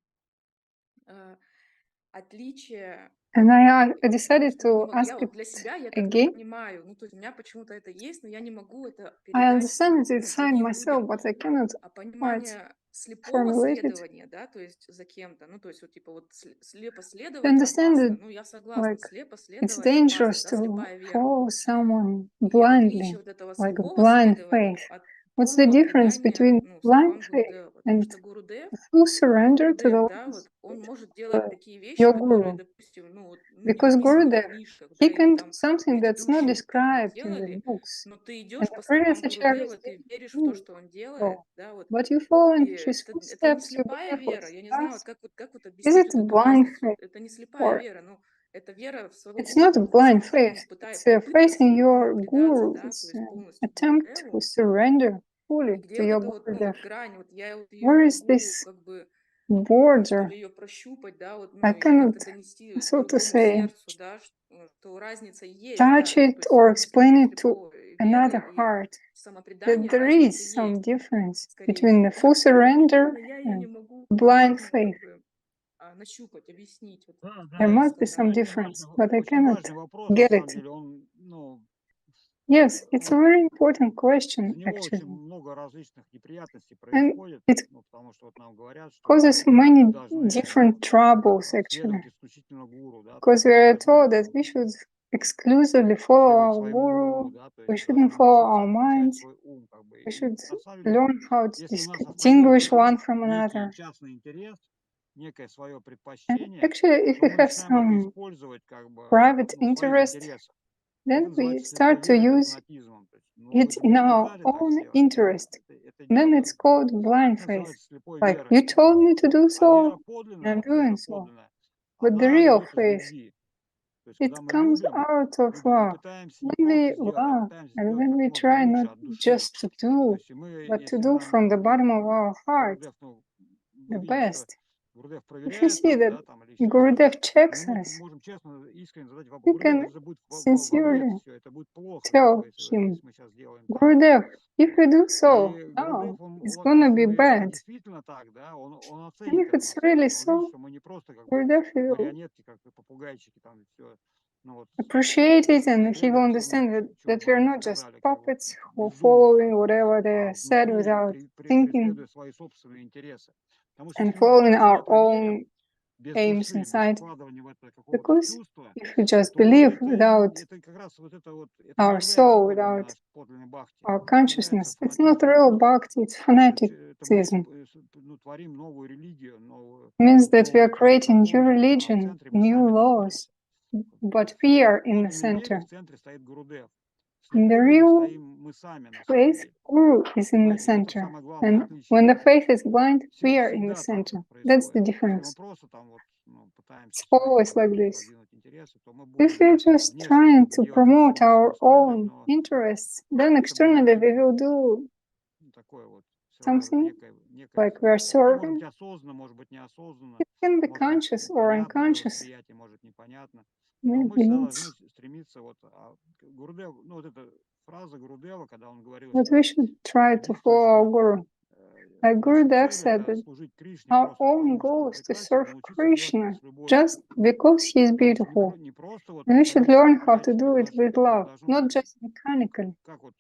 Speaker 6: Отличие.
Speaker 2: And I decided to ask it
Speaker 6: для себя я
Speaker 2: again.
Speaker 6: Понимаю, ну то есть у меня почему-то это есть, но я не могу это
Speaker 2: I understand it inside myself, but I cannot quite formulate it.
Speaker 6: Да, то есть за кем-то, ну то есть вот типа вот слепо
Speaker 2: I
Speaker 6: следовать
Speaker 2: understand
Speaker 6: опасно,
Speaker 2: it,
Speaker 6: ну я согласна,
Speaker 2: like
Speaker 6: слепо
Speaker 2: it's
Speaker 6: следовать
Speaker 2: dangerous
Speaker 6: опасно, да,
Speaker 2: to
Speaker 6: слепая вера.
Speaker 2: follow someone
Speaker 6: И
Speaker 2: blindly,
Speaker 6: отличие вот этого
Speaker 2: like
Speaker 6: слепого
Speaker 2: blind
Speaker 6: следования
Speaker 2: faith.
Speaker 6: от
Speaker 2: What's the
Speaker 6: полного
Speaker 2: difference between
Speaker 6: предания, ну,
Speaker 2: blind
Speaker 6: словам
Speaker 2: faith
Speaker 6: Гурудева, потому
Speaker 2: and
Speaker 6: что Гурудев,
Speaker 2: full surrender to the
Speaker 6: да, вот он
Speaker 2: Lord,
Speaker 6: может делать такие вещи,
Speaker 2: your
Speaker 6: которые,
Speaker 2: guru?
Speaker 6: допустим, ну, вот, ну, не
Speaker 2: Because
Speaker 6: написаны в
Speaker 2: Gurudev,
Speaker 6: книжках,
Speaker 2: he
Speaker 6: да, или
Speaker 2: can do
Speaker 6: там
Speaker 2: something that's not
Speaker 6: предыдущие не
Speaker 2: described in the
Speaker 6: делали,
Speaker 2: books,
Speaker 6: но ты
Speaker 2: and
Speaker 6: идешь
Speaker 2: the
Speaker 6: по
Speaker 2: previous
Speaker 6: стопам
Speaker 2: acharyas
Speaker 6: Гурудева, ты веришь в
Speaker 2: didn't
Speaker 6: то,
Speaker 2: do
Speaker 6: что он делает,
Speaker 2: so.
Speaker 6: да, вот.
Speaker 2: But you follow in
Speaker 6: И
Speaker 2: his
Speaker 6: это не
Speaker 2: footsteps, you
Speaker 6: слепая
Speaker 2: believe what
Speaker 6: вера,
Speaker 2: he
Speaker 6: я не знаю,
Speaker 2: does.
Speaker 6: как вот
Speaker 2: Is
Speaker 6: объяснить
Speaker 2: it
Speaker 6: вот эту
Speaker 2: blind
Speaker 6: разницу.
Speaker 2: faith?
Speaker 6: Это не слепая
Speaker 2: Or
Speaker 6: вера, ну, это вера в своего
Speaker 2: it's not
Speaker 6: гуру,
Speaker 2: blind
Speaker 6: ну,
Speaker 2: faith, it's a
Speaker 6: попытка
Speaker 2: faith in your
Speaker 6: предаться,
Speaker 2: guru,
Speaker 6: да,
Speaker 2: it's
Speaker 6: то есть
Speaker 2: an
Speaker 6: полностью
Speaker 2: attempt to
Speaker 6: Гурудеву.
Speaker 2: surrender
Speaker 6: И
Speaker 2: fully
Speaker 6: где
Speaker 2: to
Speaker 6: вот
Speaker 2: your
Speaker 6: эта вот, ну,
Speaker 2: Gurudev.
Speaker 6: вот грань, вот я вот ее
Speaker 2: Where
Speaker 6: не
Speaker 2: is
Speaker 6: могу
Speaker 2: this
Speaker 6: как бы, что
Speaker 2: border?
Speaker 6: ли, ее прощупать, да, вот,
Speaker 2: I
Speaker 6: ну, или
Speaker 2: cannot,
Speaker 6: как-то донести
Speaker 2: so to
Speaker 6: другому
Speaker 2: say,
Speaker 6: сердцу, да, что разница есть,
Speaker 2: touch
Speaker 6: да, ну,
Speaker 2: it
Speaker 6: то есть
Speaker 2: or explain
Speaker 6: совместимость
Speaker 2: it to
Speaker 6: слепой
Speaker 2: another
Speaker 6: веры и
Speaker 2: heart. That
Speaker 6: самопредания,
Speaker 2: there
Speaker 6: разница
Speaker 2: is some
Speaker 6: есть,
Speaker 2: difference
Speaker 6: скорее
Speaker 2: between the
Speaker 6: всего.
Speaker 2: full surrender
Speaker 6: Но я ее не
Speaker 2: and
Speaker 6: могу,
Speaker 2: blind
Speaker 6: ну,
Speaker 2: faith.
Speaker 6: как бы нащупать, объяснить, вот,
Speaker 2: There
Speaker 6: так
Speaker 2: must be some
Speaker 6: сказать.
Speaker 2: difference, but I
Speaker 1: Очень
Speaker 2: cannot
Speaker 1: важный вопрос, на
Speaker 2: get
Speaker 1: самом
Speaker 2: it.
Speaker 1: деле, он, ну,
Speaker 2: Yes, it's a very important question,
Speaker 1: из него очень
Speaker 2: actually.
Speaker 1: много различных неприятностей
Speaker 2: And
Speaker 1: происходит,
Speaker 2: it
Speaker 1: ну, потому что вот нам говорят, что
Speaker 2: causes
Speaker 1: мы
Speaker 2: many
Speaker 1: должны
Speaker 2: different troubles, actually.
Speaker 1: следовать исключительно гуру, да, то
Speaker 2: Because
Speaker 1: есть
Speaker 2: we
Speaker 1: мы
Speaker 2: are
Speaker 1: должны
Speaker 2: told that we should exclusively follow
Speaker 1: следовать
Speaker 2: our
Speaker 1: своему
Speaker 2: guru,
Speaker 1: уму, да, то
Speaker 2: we
Speaker 1: есть мы
Speaker 2: shouldn't
Speaker 1: должны
Speaker 2: follow our
Speaker 1: научиться включать
Speaker 2: minds,
Speaker 1: свой ум, как бы.
Speaker 2: we
Speaker 1: И
Speaker 2: should
Speaker 1: на самом деле,
Speaker 2: learn how to
Speaker 1: если у нас
Speaker 2: distinguish
Speaker 1: остается
Speaker 2: one from
Speaker 1: некий
Speaker 2: another.
Speaker 1: частный интерес, некое свое
Speaker 2: And
Speaker 1: предпочтение,
Speaker 2: actually, if
Speaker 1: то
Speaker 2: we
Speaker 1: мы
Speaker 2: have
Speaker 1: начинаем это
Speaker 2: some
Speaker 1: использовать как бы
Speaker 2: private
Speaker 1: в своих
Speaker 2: interest,
Speaker 1: интересах.
Speaker 2: then
Speaker 1: Это
Speaker 2: we
Speaker 1: называется слепой
Speaker 2: start to
Speaker 1: верой или
Speaker 2: use
Speaker 1: фанатизмом. То есть, ну, вы
Speaker 2: it
Speaker 1: же
Speaker 2: in
Speaker 1: мне
Speaker 2: our
Speaker 1: сказали так
Speaker 2: own
Speaker 1: сделать,
Speaker 2: interest.
Speaker 1: это
Speaker 2: Then
Speaker 1: делаю.
Speaker 2: it's called blind
Speaker 1: Это
Speaker 2: faith.
Speaker 1: называется слепой
Speaker 2: Like,
Speaker 1: верой.
Speaker 2: you told me to do
Speaker 1: А
Speaker 2: so,
Speaker 1: вера
Speaker 2: and I'm
Speaker 1: подлинная,
Speaker 2: doing so. But the
Speaker 1: она
Speaker 2: real
Speaker 1: идет из
Speaker 2: faith,
Speaker 1: любви. То есть,
Speaker 2: it
Speaker 1: когда мы
Speaker 2: comes
Speaker 1: любим,
Speaker 2: out of
Speaker 1: любим и
Speaker 2: love.
Speaker 1: пытаемся не
Speaker 2: When we
Speaker 1: просто сделать, а
Speaker 2: love,
Speaker 1: пытаемся
Speaker 2: and
Speaker 1: сделать
Speaker 2: when
Speaker 1: как
Speaker 2: we
Speaker 1: можно
Speaker 2: try
Speaker 1: лучше
Speaker 2: not
Speaker 1: от души.
Speaker 2: just to
Speaker 1: То
Speaker 2: do,
Speaker 1: есть, мы,
Speaker 2: but to
Speaker 1: если
Speaker 2: do
Speaker 1: нам,
Speaker 2: from the bottom of our heart
Speaker 1: Гурудев, ну, вы
Speaker 2: the
Speaker 1: видите, что
Speaker 2: best.
Speaker 1: Гурудев
Speaker 2: If you
Speaker 1: проверяет
Speaker 2: see
Speaker 1: нас,
Speaker 2: that
Speaker 1: да, там, или еще что-то,
Speaker 2: Gurudev checks
Speaker 1: мы
Speaker 2: us,
Speaker 1: можем честно, искренне задать вопрос.
Speaker 2: you
Speaker 1: Гурудев,
Speaker 2: can
Speaker 1: это будет во вред
Speaker 2: sincerely
Speaker 1: все, это будет плохо, как
Speaker 2: tell
Speaker 1: бы, если
Speaker 2: him,
Speaker 1: мы сейчас сделаем так.
Speaker 2: Gurudev, if you do so,
Speaker 1: И
Speaker 2: now
Speaker 1: Гурудев,
Speaker 2: it's
Speaker 1: вот
Speaker 2: gonna
Speaker 1: если
Speaker 2: be
Speaker 1: мы
Speaker 2: bad.
Speaker 1: действительно так, да, он
Speaker 2: And
Speaker 1: оценит
Speaker 2: if
Speaker 1: это
Speaker 2: it's
Speaker 1: на
Speaker 2: really
Speaker 1: самом деле. Он видит,
Speaker 2: so,
Speaker 1: что мы не просто как бы
Speaker 2: Gurudev will
Speaker 1: марионетки, как бы попугайчики, там, все, ну вот,
Speaker 2: appreciate it, and he will
Speaker 1: следуем всему,
Speaker 2: understand that
Speaker 1: чего
Speaker 2: we're
Speaker 1: нам
Speaker 2: not just
Speaker 1: сказали, как бы
Speaker 2: puppets who are
Speaker 1: бездумно,
Speaker 2: following
Speaker 1: как бы,
Speaker 2: whatever they
Speaker 1: а
Speaker 2: said
Speaker 1: внутри
Speaker 2: without thinking
Speaker 1: преследуя свои собственные интересы. Потому что
Speaker 2: and
Speaker 1: если мы
Speaker 2: following
Speaker 1: просто
Speaker 2: our
Speaker 1: просто верим,
Speaker 2: own
Speaker 1: без
Speaker 2: aims
Speaker 1: души, без
Speaker 2: inside.
Speaker 1: вкладывания в это какого-то
Speaker 2: Because
Speaker 1: чувства,
Speaker 2: if we just
Speaker 1: то
Speaker 2: believe
Speaker 1: это,
Speaker 2: without
Speaker 1: это как раз вот, это не
Speaker 2: our
Speaker 1: является
Speaker 2: soul,
Speaker 1: подлинной
Speaker 2: without
Speaker 1: наш подлинной бхакти.
Speaker 2: our
Speaker 1: Это является
Speaker 2: consciousness, it's not
Speaker 1: фанатизмом
Speaker 2: real
Speaker 1: просто.
Speaker 2: bhakti, it's
Speaker 1: Это мы
Speaker 2: fanaticism.
Speaker 1: ну, творим новую религию, новую,
Speaker 2: It means that we are
Speaker 1: новые
Speaker 2: creating new
Speaker 1: законы, а в
Speaker 2: religion,
Speaker 1: центре мы
Speaker 2: new
Speaker 1: сами
Speaker 2: laws,
Speaker 1: находимся.
Speaker 2: but we are in the
Speaker 1: В подлинной вере
Speaker 2: center.
Speaker 1: в центре стоит Гурудев. В
Speaker 2: In the
Speaker 1: слепой вере
Speaker 2: real
Speaker 1: стоим мы сами на самом
Speaker 2: faith,
Speaker 1: деле.
Speaker 2: Guru is in the
Speaker 1: Понимаете, это
Speaker 2: center.
Speaker 1: самое главное
Speaker 2: And
Speaker 1: отличие.
Speaker 2: when the faith is blind, we are in the
Speaker 1: Всегда так
Speaker 2: center.
Speaker 1: вот
Speaker 2: That's the
Speaker 1: происходит. Если мы
Speaker 2: difference.
Speaker 1: просто там вот ну, пытаемся
Speaker 2: It's
Speaker 1: свои
Speaker 2: always like
Speaker 1: какие-то
Speaker 2: this.
Speaker 1: продвинуть интересы, то мы
Speaker 2: If
Speaker 1: будем
Speaker 2: we're just
Speaker 1: внешне
Speaker 2: trying
Speaker 1: как бы
Speaker 2: to
Speaker 1: делать
Speaker 2: promote
Speaker 1: всему
Speaker 2: our
Speaker 1: следовать,
Speaker 2: own
Speaker 1: но
Speaker 2: interests, then
Speaker 1: это будет
Speaker 2: externally we will do
Speaker 1: такое вот все равно
Speaker 2: something
Speaker 1: некое
Speaker 2: like we are
Speaker 1: это может
Speaker 2: serving.
Speaker 1: быть осознанно, может быть неосознанно,
Speaker 2: It can be
Speaker 1: может быть
Speaker 2: conscious or
Speaker 1: понятно для
Speaker 2: unconscious.
Speaker 1: восприятия, может непонятно. Но мы
Speaker 2: Maybe
Speaker 1: всегда должны
Speaker 2: it's
Speaker 1: стремиться вот Гурудев, ну вот эта фраза Гурудева, когда он говорил,
Speaker 2: but
Speaker 1: что
Speaker 2: we should try to
Speaker 1: единственное,
Speaker 2: follow our
Speaker 1: что
Speaker 2: Guru. Like
Speaker 1: наша
Speaker 2: Gurudev
Speaker 1: цель
Speaker 2: said
Speaker 1: это
Speaker 2: that
Speaker 1: служить Кришне
Speaker 2: our
Speaker 1: просто
Speaker 2: own
Speaker 1: потому, что
Speaker 2: goal
Speaker 1: он
Speaker 2: is to
Speaker 1: прекрасен,
Speaker 2: serve
Speaker 1: и научиться делать это
Speaker 2: Krishna
Speaker 1: с любовью.
Speaker 2: just because he is
Speaker 1: То есть
Speaker 2: beautiful.
Speaker 1: не просто вот
Speaker 2: And we should
Speaker 1: становиться
Speaker 2: learn how to
Speaker 1: попугайчиками,
Speaker 2: do it with love,
Speaker 1: должно
Speaker 2: not
Speaker 1: быть
Speaker 2: just mechanically.
Speaker 1: как вот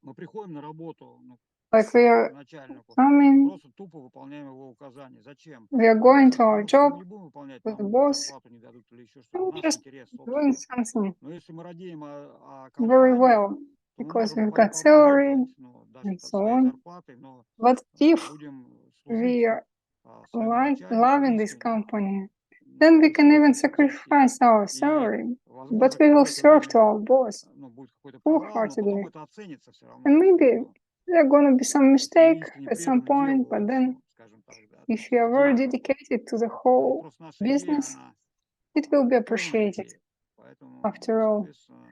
Speaker 1: мы приходим на работу, ну,
Speaker 2: Like we are
Speaker 1: к начальнику,
Speaker 2: coming,
Speaker 1: просто тупо выполняем его указания. Зачем?
Speaker 2: we are going to our
Speaker 1: Потому что мы
Speaker 2: job
Speaker 1: не будем выполнять,
Speaker 2: with the
Speaker 1: нам
Speaker 2: boss,
Speaker 1: зарплату не дадут или еще
Speaker 2: and
Speaker 1: что-то.
Speaker 2: we're
Speaker 1: Наш
Speaker 2: just
Speaker 1: интерес
Speaker 2: doing
Speaker 1: собственный.
Speaker 2: something
Speaker 1: Но если мы радеем о
Speaker 2: very
Speaker 1: компании,
Speaker 2: well
Speaker 1: то мы
Speaker 2: because
Speaker 1: можем
Speaker 2: we've got salary
Speaker 1: пожертвовать, ну, даже
Speaker 2: and so
Speaker 1: своей
Speaker 2: on.
Speaker 1: зарплатой, но
Speaker 2: But if
Speaker 1: будем
Speaker 2: we
Speaker 1: служить
Speaker 2: are
Speaker 1: своему
Speaker 2: like
Speaker 1: начальнику
Speaker 2: loving this
Speaker 1: искренне,
Speaker 2: company,
Speaker 1: ну,
Speaker 2: then
Speaker 1: от
Speaker 2: we can
Speaker 1: душой
Speaker 2: even
Speaker 1: всем сердцем.
Speaker 2: sacrifice our
Speaker 1: И,
Speaker 2: salary, but
Speaker 1: возможно,
Speaker 2: we will
Speaker 1: какое-то
Speaker 2: serve to
Speaker 1: время,
Speaker 2: our boss
Speaker 1: ну, будет какой-то провал, но потом
Speaker 2: wholeheartedly.
Speaker 1: это оценится все равно.
Speaker 2: And
Speaker 1: То есть,
Speaker 2: maybe
Speaker 1: ну,
Speaker 2: there are going to be some
Speaker 1: если мы
Speaker 2: mistake
Speaker 1: искренне
Speaker 2: at some
Speaker 1: преданы
Speaker 2: point,
Speaker 1: делу
Speaker 2: but then
Speaker 1: общему, скажем так, да, то
Speaker 2: if
Speaker 1: есть
Speaker 2: you are very
Speaker 1: идее,
Speaker 2: dedicated to the
Speaker 1: это
Speaker 2: whole
Speaker 1: просто наша идея,
Speaker 2: business,
Speaker 1: она
Speaker 2: it will be
Speaker 1: полная
Speaker 2: appreciated
Speaker 1: идея. Поэтому,
Speaker 2: after all.
Speaker 1: соответственно,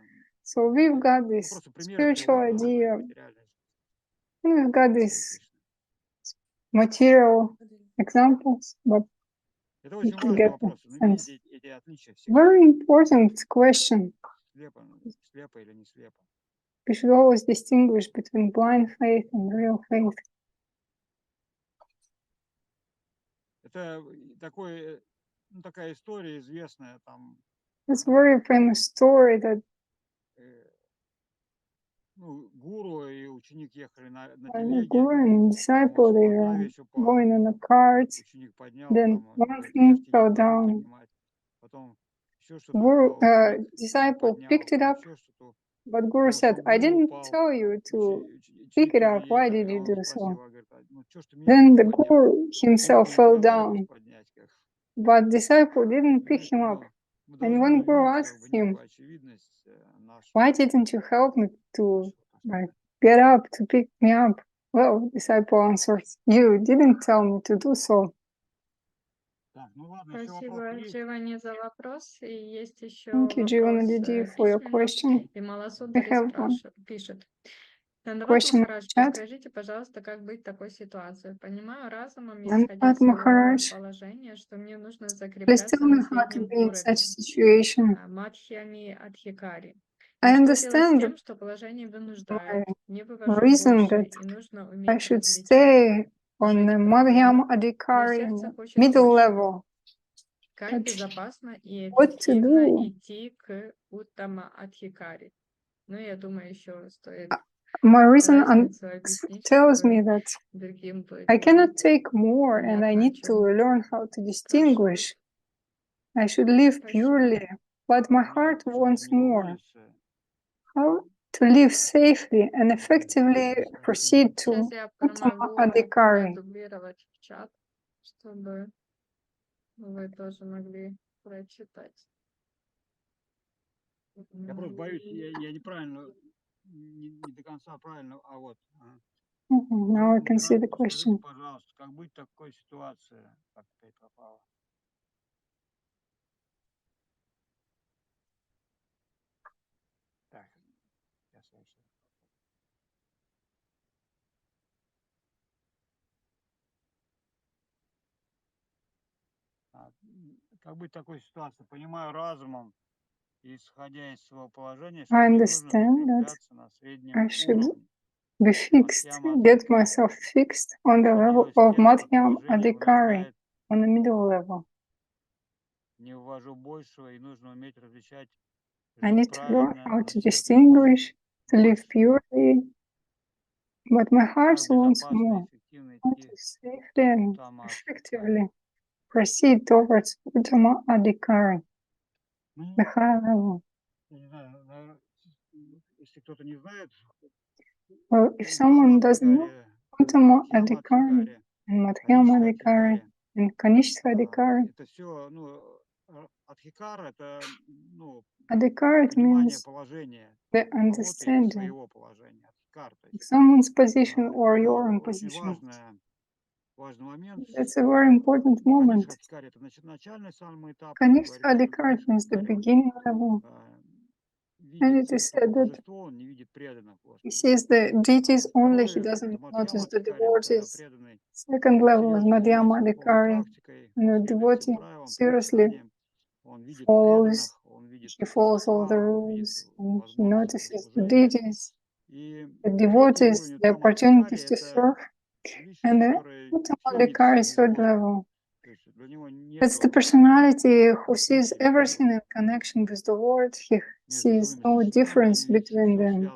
Speaker 2: So we've got
Speaker 1: ну,
Speaker 2: this
Speaker 1: просто примеры
Speaker 2: spiritual
Speaker 1: приводим из своей
Speaker 2: idea,
Speaker 1: материальной жизни.
Speaker 2: and we've got
Speaker 1: Харе
Speaker 2: these
Speaker 1: Кришна.
Speaker 2: material examples, but
Speaker 1: Это
Speaker 2: you
Speaker 1: очень
Speaker 2: can
Speaker 1: важный
Speaker 2: get the
Speaker 1: вопрос. Ну,
Speaker 2: sense.
Speaker 1: видите эти отличия всегда.
Speaker 2: Very important question.
Speaker 1: Слепо или не слепо.
Speaker 2: We should always distinguish between blind faith and real faith.
Speaker 1: Это ну, такая история известная, там,
Speaker 2: It's a very famous story that
Speaker 1: ну, гуру и ученик ехали на
Speaker 2: the
Speaker 1: телеге,
Speaker 2: guru and disciple, they
Speaker 1: одна
Speaker 2: were
Speaker 1: вещь упала,
Speaker 2: going on a cart,
Speaker 1: ученик поднял,
Speaker 2: then
Speaker 1: там,
Speaker 2: one
Speaker 1: говорит,
Speaker 2: thing
Speaker 1: ешьте, я
Speaker 2: fell
Speaker 1: не могу
Speaker 2: down.
Speaker 1: поднимать. Потом еще что-то
Speaker 2: Guru,
Speaker 1: упало, ученик
Speaker 2: disciple
Speaker 1: поднял,
Speaker 2: picked it
Speaker 1: потом
Speaker 2: up,
Speaker 1: еще что-то.
Speaker 2: but Guru
Speaker 1: Потом
Speaker 2: said,
Speaker 1: сам
Speaker 2: I
Speaker 1: гуру
Speaker 2: didn't
Speaker 1: упал,
Speaker 2: tell you to
Speaker 1: ученик
Speaker 2: pick it
Speaker 1: тоже
Speaker 2: up. Why
Speaker 1: ехал,
Speaker 2: did
Speaker 1: и
Speaker 2: you
Speaker 1: он
Speaker 2: do
Speaker 1: спросил,
Speaker 2: so?
Speaker 1: говорит, ну что ж ты меня
Speaker 2: Then
Speaker 1: не
Speaker 2: the
Speaker 1: поднял?
Speaker 2: Guru himself
Speaker 1: Гуру
Speaker 2: fell
Speaker 1: приказали
Speaker 2: down,
Speaker 1: поднять. Как.
Speaker 2: but disciple didn't pick
Speaker 1: Видите,
Speaker 2: him up.
Speaker 1: мы
Speaker 2: And
Speaker 1: должны
Speaker 2: when Guru
Speaker 1: видеть как
Speaker 2: asked
Speaker 1: бы
Speaker 2: him,
Speaker 1: некую очевидность нашу.
Speaker 2: why didn't you help me to like get up, to pick me up? Well, disciple answered, you didn't tell me to do so.
Speaker 1: Так, ну ладно, еще
Speaker 5: Спасибо,
Speaker 1: вопросы есть?
Speaker 5: Дживани, за вопрос. И есть еще
Speaker 2: Thank you, Jivana
Speaker 5: вопрос
Speaker 2: Didi, for your
Speaker 5: письменно.
Speaker 2: question.
Speaker 5: И
Speaker 2: We
Speaker 5: Маласудари
Speaker 2: have one
Speaker 5: пишет. Дандават
Speaker 2: question in
Speaker 5: Махарадж,
Speaker 2: chat.
Speaker 5: подскажите, пожалуйста, как быть в такой ситуации? Понимаю разумом, исходя
Speaker 2: Dhanpad
Speaker 5: из своего
Speaker 2: Maharaj,
Speaker 5: положения, что мне нужно
Speaker 2: please
Speaker 5: закрепляться
Speaker 2: tell me
Speaker 5: на
Speaker 2: how to
Speaker 5: среднем
Speaker 2: be in such a
Speaker 5: уровне,
Speaker 2: situation.
Speaker 5: Мадхьями Адхикари.
Speaker 2: I
Speaker 5: Но что делать с
Speaker 2: understand
Speaker 5: тем, что положение
Speaker 2: my
Speaker 5: вынуждает? Не вывожу
Speaker 2: reason
Speaker 5: больше,
Speaker 2: that
Speaker 5: и нужно
Speaker 2: I
Speaker 5: уметь
Speaker 2: should
Speaker 5: различать.
Speaker 2: stay on
Speaker 5: Жить
Speaker 2: the
Speaker 5: правильно,
Speaker 2: Madhyam Adhikari,
Speaker 5: но сердце хочет
Speaker 2: middle
Speaker 5: выше.
Speaker 2: level.
Speaker 5: Как
Speaker 2: But
Speaker 5: безопасно и
Speaker 2: what to
Speaker 5: эффективно
Speaker 2: do?
Speaker 5: идти к Уттама Адхикари? Ну, я думаю, еще стоит
Speaker 2: My reason
Speaker 5: разницу объяснить,
Speaker 2: tells me
Speaker 5: чтобы
Speaker 2: that
Speaker 5: другим было
Speaker 2: I cannot take more and I
Speaker 5: понятно, о
Speaker 2: need to
Speaker 5: чем
Speaker 2: learn how to
Speaker 5: спрашивают.
Speaker 2: distinguish. I should live
Speaker 5: Спасибо.
Speaker 2: purely, but my
Speaker 1: Нет,
Speaker 2: heart
Speaker 1: чтобы
Speaker 2: wants
Speaker 1: не
Speaker 2: more.
Speaker 1: уволиться.
Speaker 2: How to live safely and effectively proceed to
Speaker 5: Сейчас я
Speaker 2: Uttama
Speaker 5: помогу
Speaker 2: Adhikari.
Speaker 5: продублировать в чат, чтобы вы тоже могли прочитать.
Speaker 1: Я просто боюсь, я неправильно, не до конца правильно, а вот.
Speaker 2: Now I can see the
Speaker 1: Скажите,
Speaker 2: question.
Speaker 1: пожалуйста, как быть в такой ситуации, как ты попала? Так, сейчас я еще. Как быть в такой ситуации? Понимаю разумом, исходя из своего положения, что
Speaker 2: I
Speaker 1: мне нужно
Speaker 2: understand that
Speaker 1: закрепляться на среднем
Speaker 2: I should
Speaker 1: уровне.
Speaker 2: be fixed, get myself fixed on the level of Madhyam Adhikari, on the middle level.
Speaker 1: Не ввожу большего, и нужно уметь различать
Speaker 2: I need to learn how to distinguish, to live purely, but my heart wants more. How to safely and effectively proceed towards Uttama Adhikari, the high level.
Speaker 1: Если кто-то не знает,
Speaker 2: Well, if someone doesn't know Uttama Adhikari and Madhyam Adhikari and Kanishta Adhikari,
Speaker 1: это все, адхикара, это,
Speaker 2: Adhikari
Speaker 1: понимание
Speaker 2: means
Speaker 1: положения,
Speaker 2: the understanding
Speaker 1: своего положения, адхикар, то
Speaker 2: of
Speaker 1: есть,
Speaker 2: someone's position or your own
Speaker 1: очень
Speaker 2: position.
Speaker 1: важный момент.
Speaker 2: That's a very important moment.
Speaker 1: Адхикара, это начальный самый этап.
Speaker 2: Kanishta Adhikari means the beginning level. And it is said that he sees the deities only, he doesn't notice the devotees. Second level is Madhyama Adhikari, and the devotee seriously follows, he follows all the rules, and he notices the deities, the devotees, the opportunities to serve, and the Uttama Adhikari is third level. It's the personality who sees everything in connection with the Lord. He sees no difference between the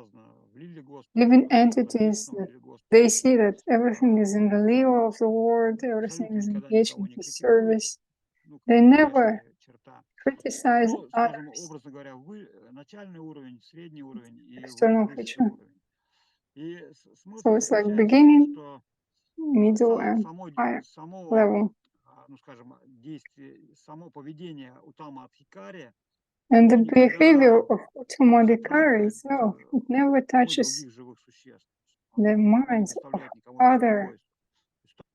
Speaker 2: living entities. That they see that everything is in the level of the Lord, everything is engaged in His service. They never criticize others, external feature. So it's like beginning, middle, and higher level. And the behavior of Uttama Adhikari itself, it never touches the minds of other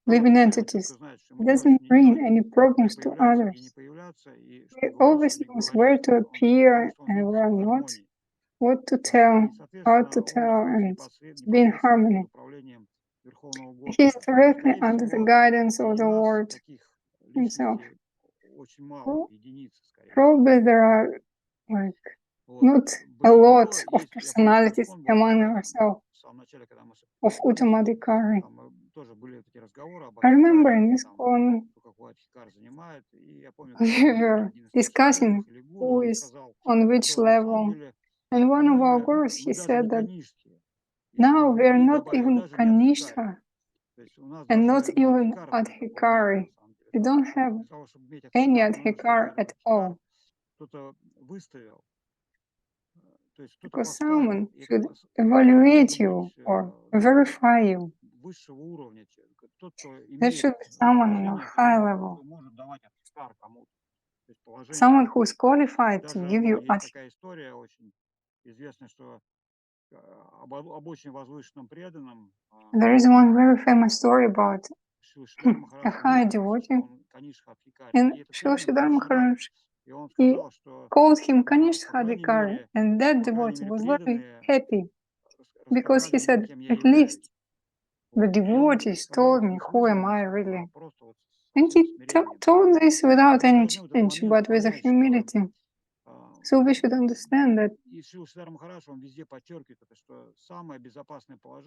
Speaker 2: living entities. It doesn't bring any problems to others. He always knows where to appear and where not, what to tell, how to tell, and to be in harmony. He is directly under the guidance of the Lord Himself. Well, probably there are not a lot of personalities among ourselves of Uttama Adhikari. I remember in ISKCON we were discussing who is on which level, and one of our gurus, he said that now we are not even Kanishta and not even Adhikari. We don't have any Adhikar at all. Because someone should evaluate you or verify you. There should be someone on a high level. Someone who is qualified to give you Adhikar. There is one very famous story about a high devotee, and Srila Maharaj, he called him Kanishta Adhikari, and that devotee was very happy because he said, at least the devotees told me who am I really. And he told this without any change, but with a humility. So we should understand that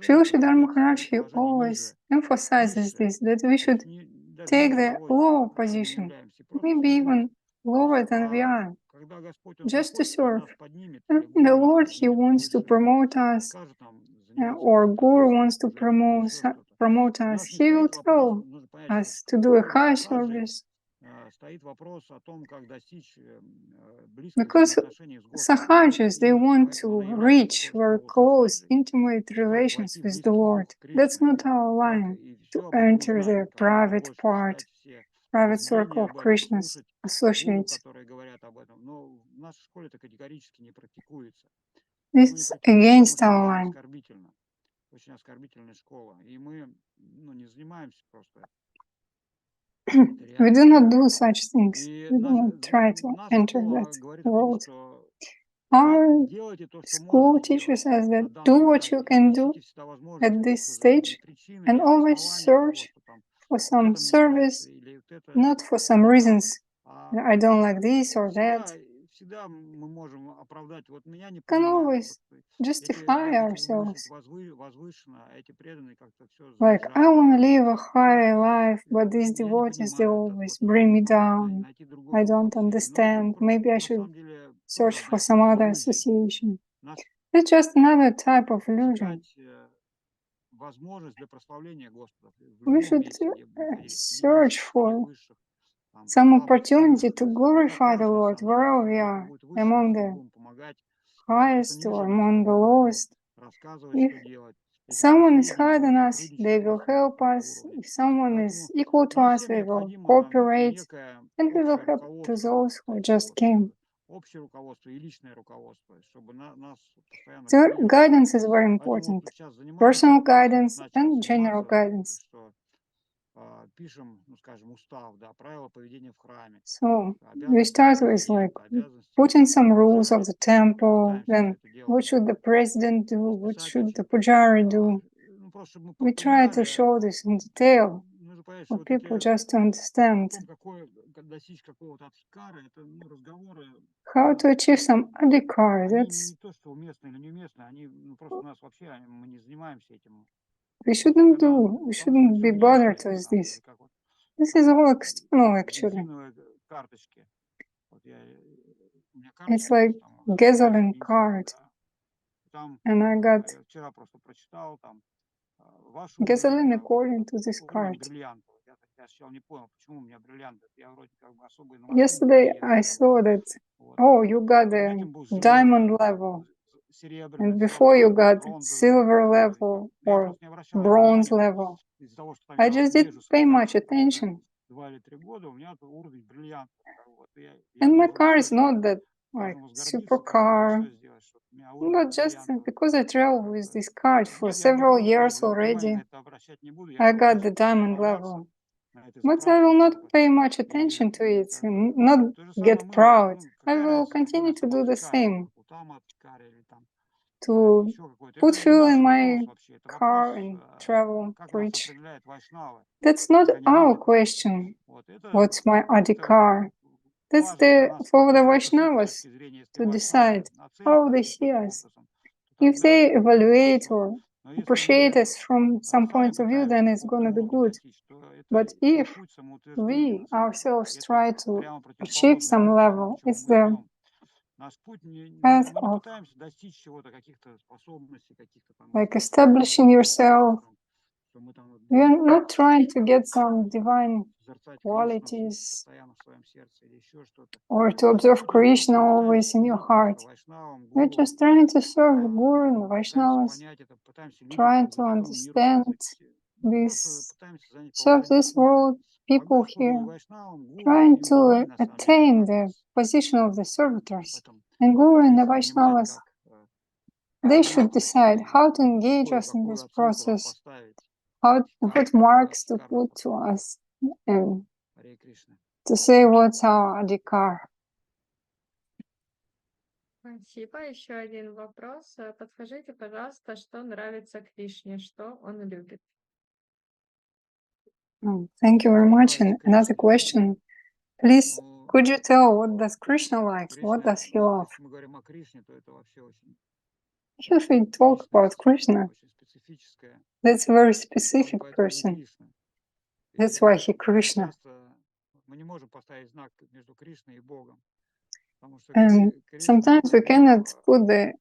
Speaker 2: Srila Maharaj, he always emphasizes this, that we should take the lower position, maybe even lower than we are, just to serve. And the Lord, He wants to promote us, or Guru wants to promote us. He will tell us to do a high service, Because Sahajas, they want to reach very close, intimate relations with the Lord. That's not our line, to enter the private part, private circle of Krishna's associates. It's against our line. We do not do such things. We do not try to enter that world. Our school teaches us that do what you can do at this stage and always search for some service, not for some reasons. I don't like this or that. Can always justify ourselves. Like, I want to live a high life, but these devotees, they always bring me down. I don't understand. Maybe I should search for some other association. It's just another type of illusion. We should search for some opportunity to glorify the Lord wherever we are, among the highest or among the lowest. If someone is higher than us, they will help us. If someone is equal to us, we will cooperate, and we will help to those who just came. The guidance is very important. Personal guidance and general guidance. So we start with like putting some rules of the temple, then what should the president do, what should the pujari do. We try to show this in detail for people just to understand how to achieve some adhikar. That's we shouldn't do. We shouldn't be bothered with this. This is all external, actually. It's like gasoline card, and I got gasoline according to this card. Yesterday I saw that, oh, you got a diamond level, and before you got silver level or bronze level. I just didn't pay much attention. And my car is not that like super car, but just because I travel with this card for several years already, I got the diamond level. But I will not pay much attention to it and not get proud. I will continue to do the same, to put fuel in my car and travel, preach. That's not our question. What's my adhikar? That's for the Vaishnavas to decide how they see us. If they evaluate or appreciate us from some point of view, then it's going to be good. But if we ourselves try to achieve some level, it's the path of like establishing yourself. We are not trying to get some divine qualities or to observe Krishna always in your heart. We're just trying to serve the Guru and the Vaishnavas, trying to understand this, serve this world, people here, trying to attain the position of the servitors. And Guru and the Vaishnavas, they should decide how to engage us in this process, what marks to put to us, and to say what's our adhikar.
Speaker 5: Спасибо. Еще один вопрос. Подскажите, пожалуйста, что нравится Кришне, что он любит?
Speaker 2: Thank you very much. And another question. Please, could you tell what does Krishna like? What does he love? If we talk about Krishna, that's a very specific person. That's why he Krishna. And sometimes we cannot put the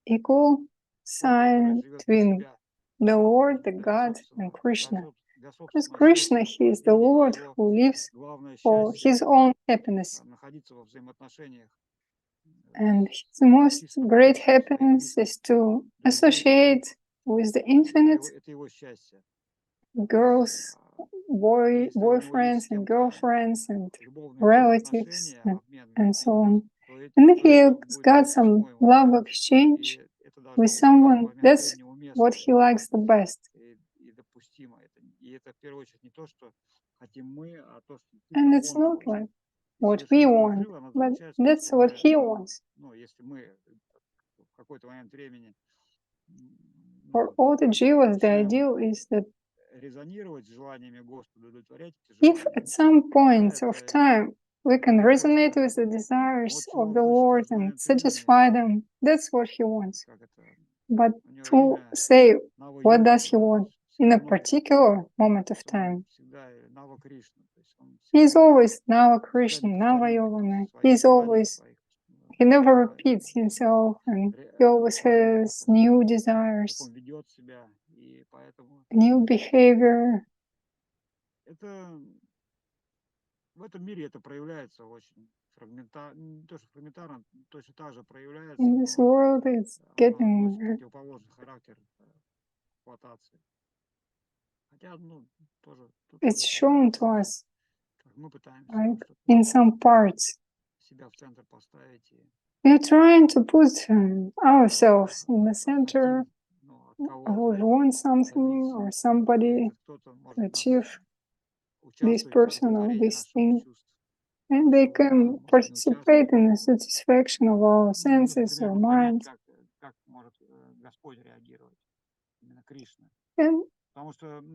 Speaker 2: equal sign between the Lord, the God, and Krishna. Because Krishna, he is the Lord who lives for his own happiness. And his most great happiness is to associate with the infinite girls, boyfriends and girlfriends and relatives and so on. And if he's got some love exchange with someone, that's what he likes the best. And it's not like what we want, but that's what he wants. For all the jivas, the ideal is that if at some point of time we can resonate with the desires of the Lord and satisfy them, that's what he wants. But to say what does he want in a particular moment of time, he's always Nava Krishna, Nava Yogana. He never repeats himself, and he always has new desires, new behavior. In this world, it's getting it's shown to us, like in some parts. We are trying to put ourselves in the center, or we want something or somebody to achieve this person or this thing, and they can participate in the satisfaction of our senses or minds. And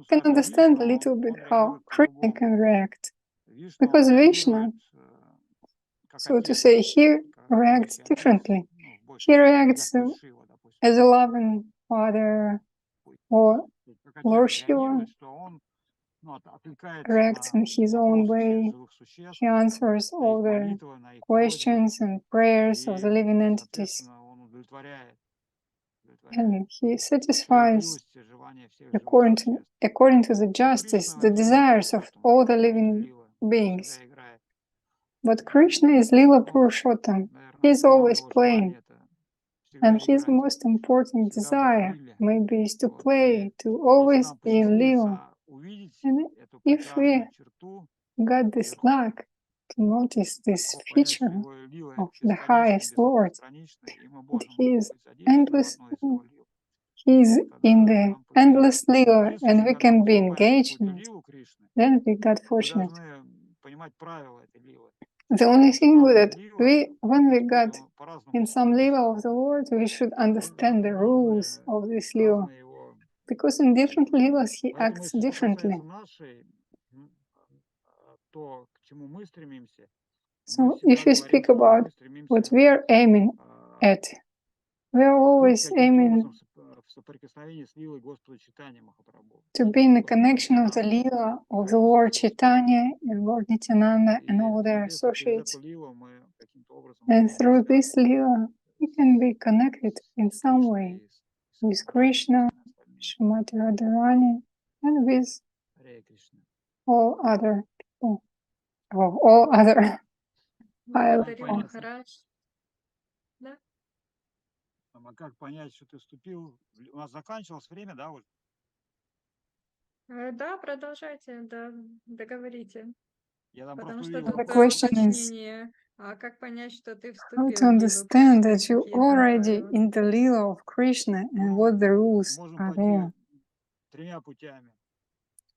Speaker 2: can understand a little bit how Krishna can react, because Vishnu, so to say, he reacts differently. He reacts as a loving father, or Lord Shiva reacts in his own way. He answers all the questions and prayers of the living entities, and he satisfies according to the justice the desires of all the living beings. But Krishna is Lila Purushottam. He is always playing, and his most important desire maybe is to play, to always be in Lila. And if we got this luck to notice this feature of the highest Lord, that he is endless, he is in the endless Lila, and we can be engaged in it, then we got fortunate. The only thing with it, when we got in some Lila of the Lord, we should understand the rules of this Lila, because in different Lilas he acts differently. So if you speak about what we are aiming at, we are always aiming to be in the connection of the Lila of the Lord Chaitanya and Lord Nityananda and all their associates. And through this Lila, we can be connected in some way with Krishna, Srimati Radharani, and with all other people, or all other
Speaker 5: Благодарю, Махарадж. Да?
Speaker 1: А как понять, что ты вступил? У нас заканчивалось время, да, уже?
Speaker 5: Да, продолжайте, да, договорите.
Speaker 1: Я там
Speaker 5: Потому
Speaker 1: просто
Speaker 5: что
Speaker 1: увидел.
Speaker 5: такое уточнение. А как понять, что ты
Speaker 2: How
Speaker 5: вступил
Speaker 2: to
Speaker 5: в Лилу
Speaker 2: understand
Speaker 5: Кришны?
Speaker 2: that you
Speaker 5: Какие там
Speaker 2: already
Speaker 5: правила?
Speaker 2: in the Lila of Krishna and what the rules
Speaker 1: Можем
Speaker 2: are
Speaker 1: пойти
Speaker 2: there.
Speaker 1: тремя путями.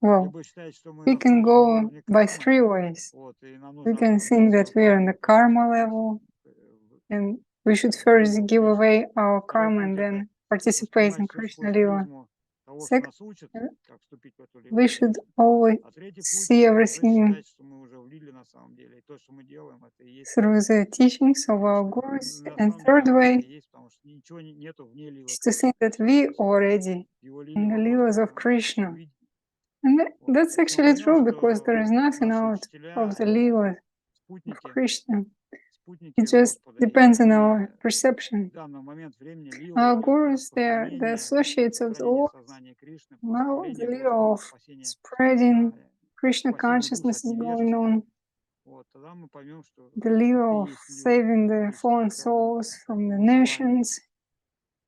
Speaker 2: Well,
Speaker 1: Либо считать, что мы
Speaker 2: we
Speaker 1: на
Speaker 2: can
Speaker 1: следующем
Speaker 2: go
Speaker 1: уровне
Speaker 2: by
Speaker 1: кармы,
Speaker 2: 3 ways.
Speaker 1: вот, и нам
Speaker 2: We
Speaker 1: нужно
Speaker 2: can think that we are in the karma level, and we should first give away our karma and then participate in Krishna Lila. Second, we should always see everything through the teachings of our gurus. And third way is to think that we already in the Lilas of Krishna. And that's actually true, because there is nothing out of the Lila of Krishna. It just depends on our perception. Our gurus, they're the associates of the Lord. Now the little of spreading Krishna consciousness is going on. The little of saving the fallen souls from the nations.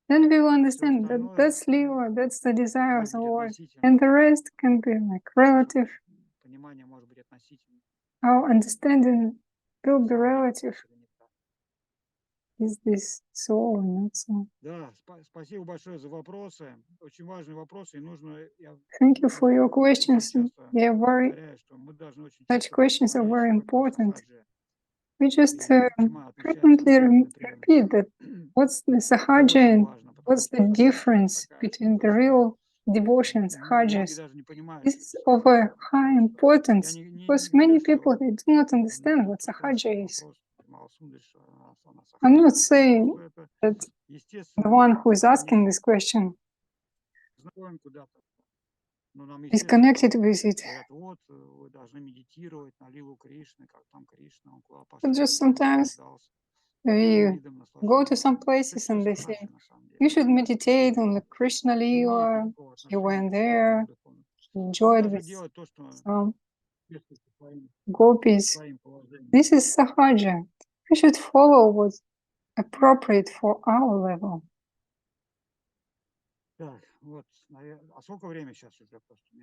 Speaker 2: Then we will understand that that's Lila, that's the desire of the Lord. And the rest can be like relative. Our understanding will be relative. Is this so or not so? Thank you for your questions. They are very, such questions are very important. We just frequently repeat that what's the sahaja and what's the difference between the real devotion and sahajas. This is of a high importance because many people, they do not understand what sahaja is. I'm not saying that the one who is asking this question is connected with it. But just sometimes we go to some places and they say, you should meditate on the Krishna Lila. He went there, he enjoyed with some gopis. This is sahaja. We should follow what's appropriate for our level.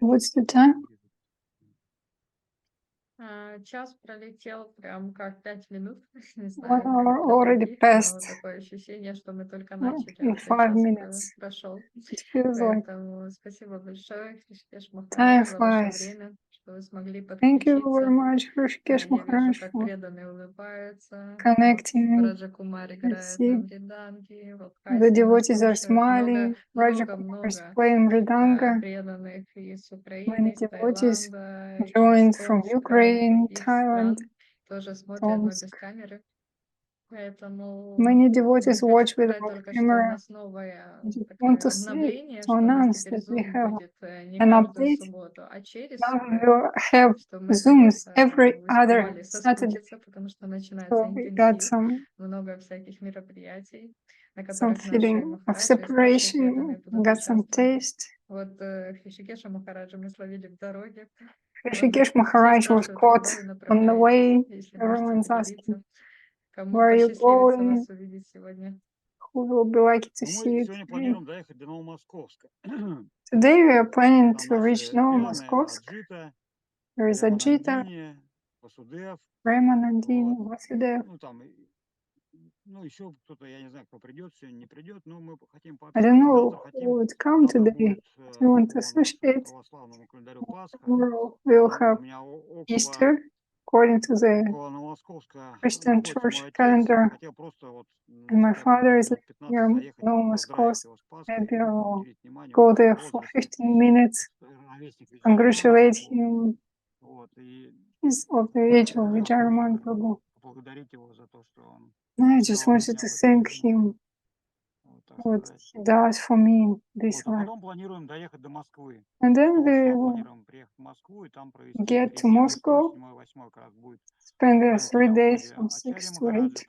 Speaker 2: What's the time?
Speaker 5: Час пролетел прям как 5 минут. Не
Speaker 2: 1
Speaker 5: знаю, как
Speaker 2: hour
Speaker 5: для
Speaker 2: already
Speaker 5: других, но
Speaker 2: passed
Speaker 5: такое ощущение, что мы только начали,
Speaker 2: in
Speaker 5: а уже
Speaker 2: 5
Speaker 5: час
Speaker 2: minutes.
Speaker 5: прошел.
Speaker 2: It feels like
Speaker 5: Поэтому спасибо большое, Hrishikesh
Speaker 2: time
Speaker 5: Maharaj, за ваше
Speaker 2: flies.
Speaker 5: время, что вы смогли
Speaker 2: Thank you very
Speaker 5: подключиться.
Speaker 2: much, Hrishikesh
Speaker 5: Я вижу,
Speaker 2: Maharaj,
Speaker 5: как
Speaker 2: for
Speaker 5: преданные улыбаются. Вот
Speaker 2: connecting.
Speaker 5: Раджа Кумар
Speaker 2: I
Speaker 5: играет
Speaker 2: see
Speaker 5: на мриданге, вот
Speaker 2: the
Speaker 5: Хасия нас
Speaker 2: devotees are
Speaker 5: слушает.
Speaker 2: smiling. Raja Kumar is playing mridanga.
Speaker 5: Преданных из
Speaker 2: Many
Speaker 5: Украины, из
Speaker 2: devotees
Speaker 5: Таиланда,
Speaker 2: joined
Speaker 5: из
Speaker 2: from
Speaker 5: Омска,
Speaker 2: Ukraine,
Speaker 5: других
Speaker 2: Thailand,
Speaker 5: стран тоже смотрят, но без
Speaker 2: Tomsk.
Speaker 5: камеры. Поэтому
Speaker 2: Many devotees
Speaker 5: хочу
Speaker 2: watch
Speaker 5: сказать
Speaker 2: without
Speaker 5: только, что у
Speaker 2: camera.
Speaker 5: нас новое
Speaker 2: I just want
Speaker 5: такое
Speaker 2: to say,
Speaker 5: обновление,
Speaker 2: to
Speaker 5: что у нас
Speaker 2: announce
Speaker 5: теперь
Speaker 2: that we
Speaker 5: Zoom
Speaker 2: have
Speaker 5: будет не
Speaker 2: an
Speaker 5: каждую
Speaker 2: update.
Speaker 5: субботу, а через
Speaker 2: Now we
Speaker 5: субботу.
Speaker 2: will have
Speaker 5: Что мы
Speaker 2: Zooms
Speaker 5: где-то
Speaker 2: every other
Speaker 5: успевали
Speaker 2: Saturday.
Speaker 5: соскучиться, потому что начинается
Speaker 2: So we got
Speaker 5: интенсив, много всяких мероприятий, на
Speaker 2: some
Speaker 5: которых наши
Speaker 2: feeling of
Speaker 5: махараджи и старшие преданные
Speaker 2: separation,
Speaker 5: будут
Speaker 2: got some
Speaker 5: участвовать.
Speaker 2: taste.
Speaker 5: Вот Хришикеша Махараджа мы словили в дороге.
Speaker 2: Hrishikesh
Speaker 5: Все
Speaker 2: Maharaj was
Speaker 5: спрашивают, а
Speaker 2: caught
Speaker 5: куда вы
Speaker 2: on the way.
Speaker 5: направляетесь, если можете
Speaker 2: Everyone's asking,
Speaker 5: поделиться. Кому
Speaker 2: where are you
Speaker 5: посчастливится
Speaker 2: going?
Speaker 5: вас увидеть сегодня?
Speaker 2: Who will be lucky to see you today? Today we are planning to reach Novomoskovsk. There is Ajita, Ramanandini, Vasudev. I don't know who would come today. We want to associate. Tomorrow we'll have Easter according to the Christian church calendar. And my father is here in Novomoskovsk. Maybe I'll go there for 15 minutes, congratulate him. He's of the age of Vijayaraman Prabhu. I just wanted to thank him what he does for me in this life. And then we will get to Moscow, spend there 3 days from 6 to 8.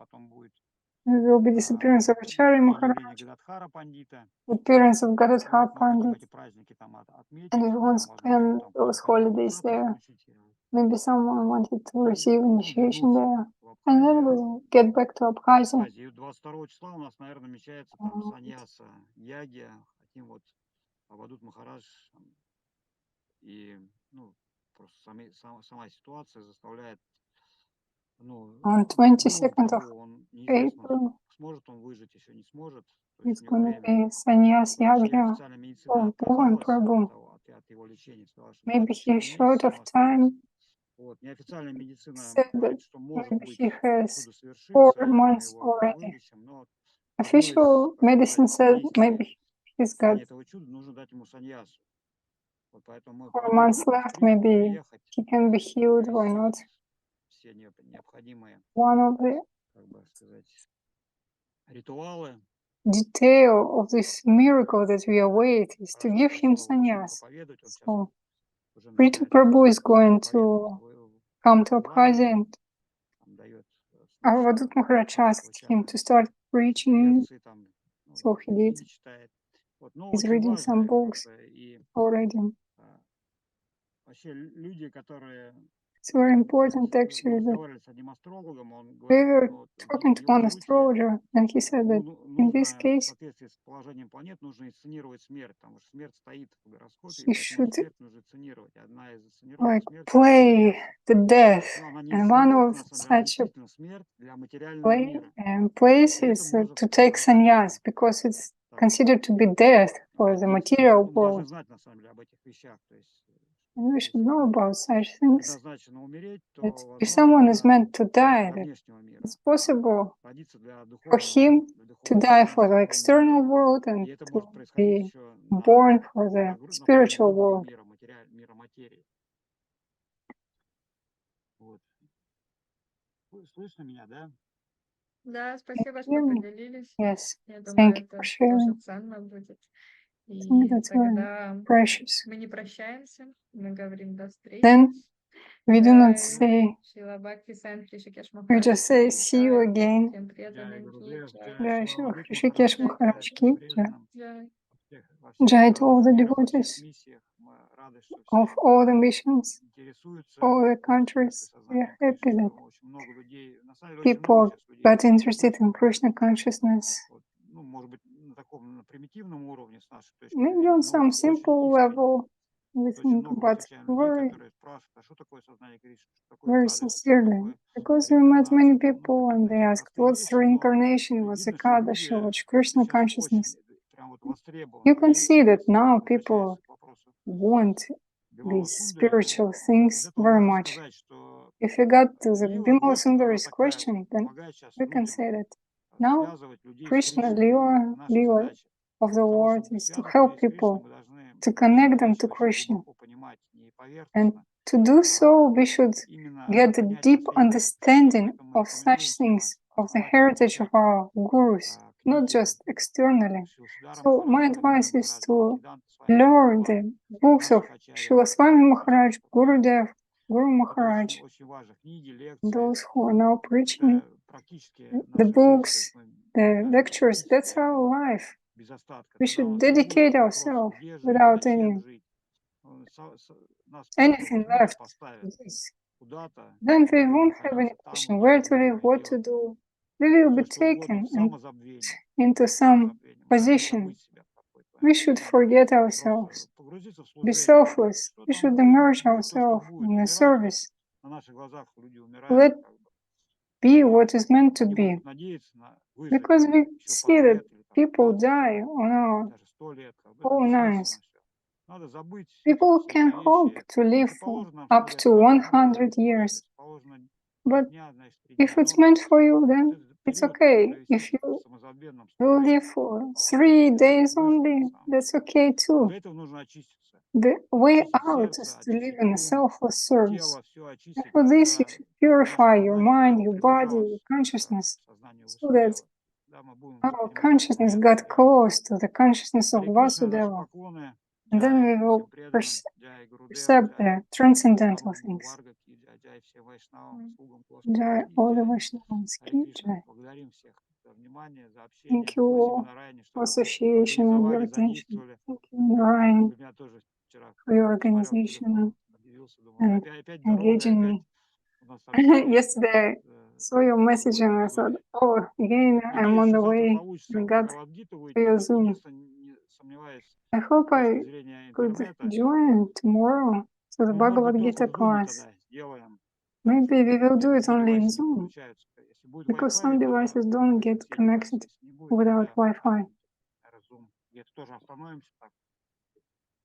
Speaker 2: There will be disappearance of Acharya Maharaj, appearance of Gadadhar Pandit, and we won't spend those holidays there. Maybe someone wanted to receive initiation there, and then we'll get back to Abkhazia. On 22nd of April, it's going to be Sannyas Yagya for Bhuvan Prabhu. Maybe he's short of time. Said that maybe he has 4 months already. Official medicine said maybe he's got 4 months left. Maybe he can be healed. Why not? One of the detail of this miracle that we await is to give him sannyas. So Prita Prabhu is going to come to Abkhazia and Avadut Maharaj asked him to start preaching, so he did. He's reading some books already. It's very important actually that we were talking to one astrologer, and he said that in this case he should like play the death, and one of such a place is to take sannyas, because it's considered to be death for the material world. And we should know about such things. That if someone is meant to die, that it's possible for him to die for the external world and to be born for the spiritual world.
Speaker 5: Да, спасибо, что поделились.
Speaker 2: Yes,
Speaker 5: Я
Speaker 2: thank
Speaker 5: думаю,
Speaker 2: you for
Speaker 5: это
Speaker 2: sharing.
Speaker 5: тоже ценно будет.
Speaker 2: I think
Speaker 5: И
Speaker 2: that's very
Speaker 5: тогда
Speaker 2: precious.
Speaker 5: мы не прощаемся, мы говорим до встречи.
Speaker 2: Then we do not
Speaker 5: Джай,
Speaker 2: say,
Speaker 5: Шрила Бхакти Сан Hrishikesh
Speaker 2: we
Speaker 5: Maharaj
Speaker 2: just say
Speaker 5: Ki
Speaker 2: see you
Speaker 5: Джай,
Speaker 2: again.
Speaker 5: всем преданным Ки Джай,
Speaker 2: Jai Shri Hrishikesh
Speaker 5: Джай
Speaker 2: Maharaj Ki Jai.
Speaker 5: Джай.
Speaker 2: Jai to all the devotees of all the missions, all the countries. We are happy that people got interested in Krishna consciousness. Maybe on some simple level, we think, but very sincerely. Because we met many people and they asked, what's reincarnation, what's Ekadashi, what's Krishna consciousness? You can see that now people want these spiritual things very much. If we got to the Bimala Sundari's question, then we can say that now Krishna Lila of the world is to help people to connect them to Krishna. And to do so, we should get the deep understanding of such things, of the heritage of our gurus, not just externally. So my advice is to learn the books of Srila Swami Maharaj, Gurudev, Guru Maharaj, those who are now preaching, the books, the lectures. That's our life. We should dedicate ourselves without anything left to this. Then we won't have any question where to live, what to do. We will be taken into some position. We should forget ourselves, be selfless. We should immerse ourselves in the service. Let be what is meant to be. Because we see that people die on our own eyes. People can hope to live for up to 100 years. But if it's meant for you, then it's okay. If you will live for 3 days only, that's okay too. The way out is to live in a selfless service. And for this, you should purify your mind, your body, your consciousness, so that our consciousness got close to the consciousness of Vasudeva. And then we will perceive the transcendental things. Jai, all the Vaishnavas, Jai. Thank you all for association and your attention. Thank you, Narayan, for your organization and engaging me. Yesterday, I saw your message and I thought, oh, again, I'm on the way and got to your Zoom. I hope I could join tomorrow to the Bhagavad Gita class. Maybe we will do it only in Zoom, because some devices don't get connected without Wi-Fi.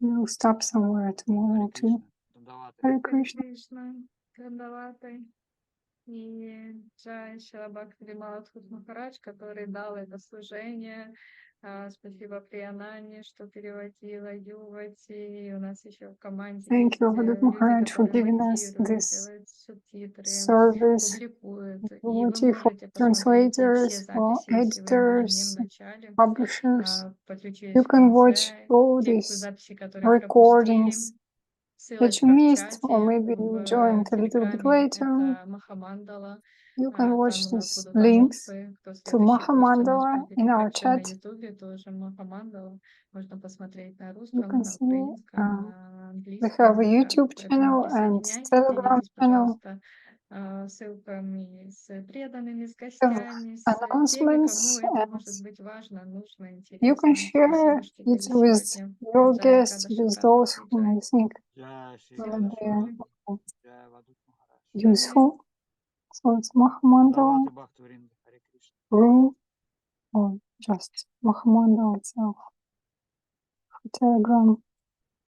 Speaker 2: We'll stop somewhere tomorrow too. Hare Krishna.
Speaker 5: И Джай Шрила Бхакти Вимала Махарадж, который дал это служение. Спасибо Приянане, что переводила Ювати. И у нас еще в команде
Speaker 2: Thank you,
Speaker 5: люди,
Speaker 2: Maharaj, for giving us this service. Devotee for translators, for editors, publishers. You can watch all these recordings that you missed, or maybe you joined a little bit later, you can watch these links to Mahamandala in our chat. You can see we have a YouTube channel and Telegram channel. Announcements, and you can share it with your guests, with those whom you think will be useful. So it's Mahamandala room, or just Mahamandala itself for Telegram.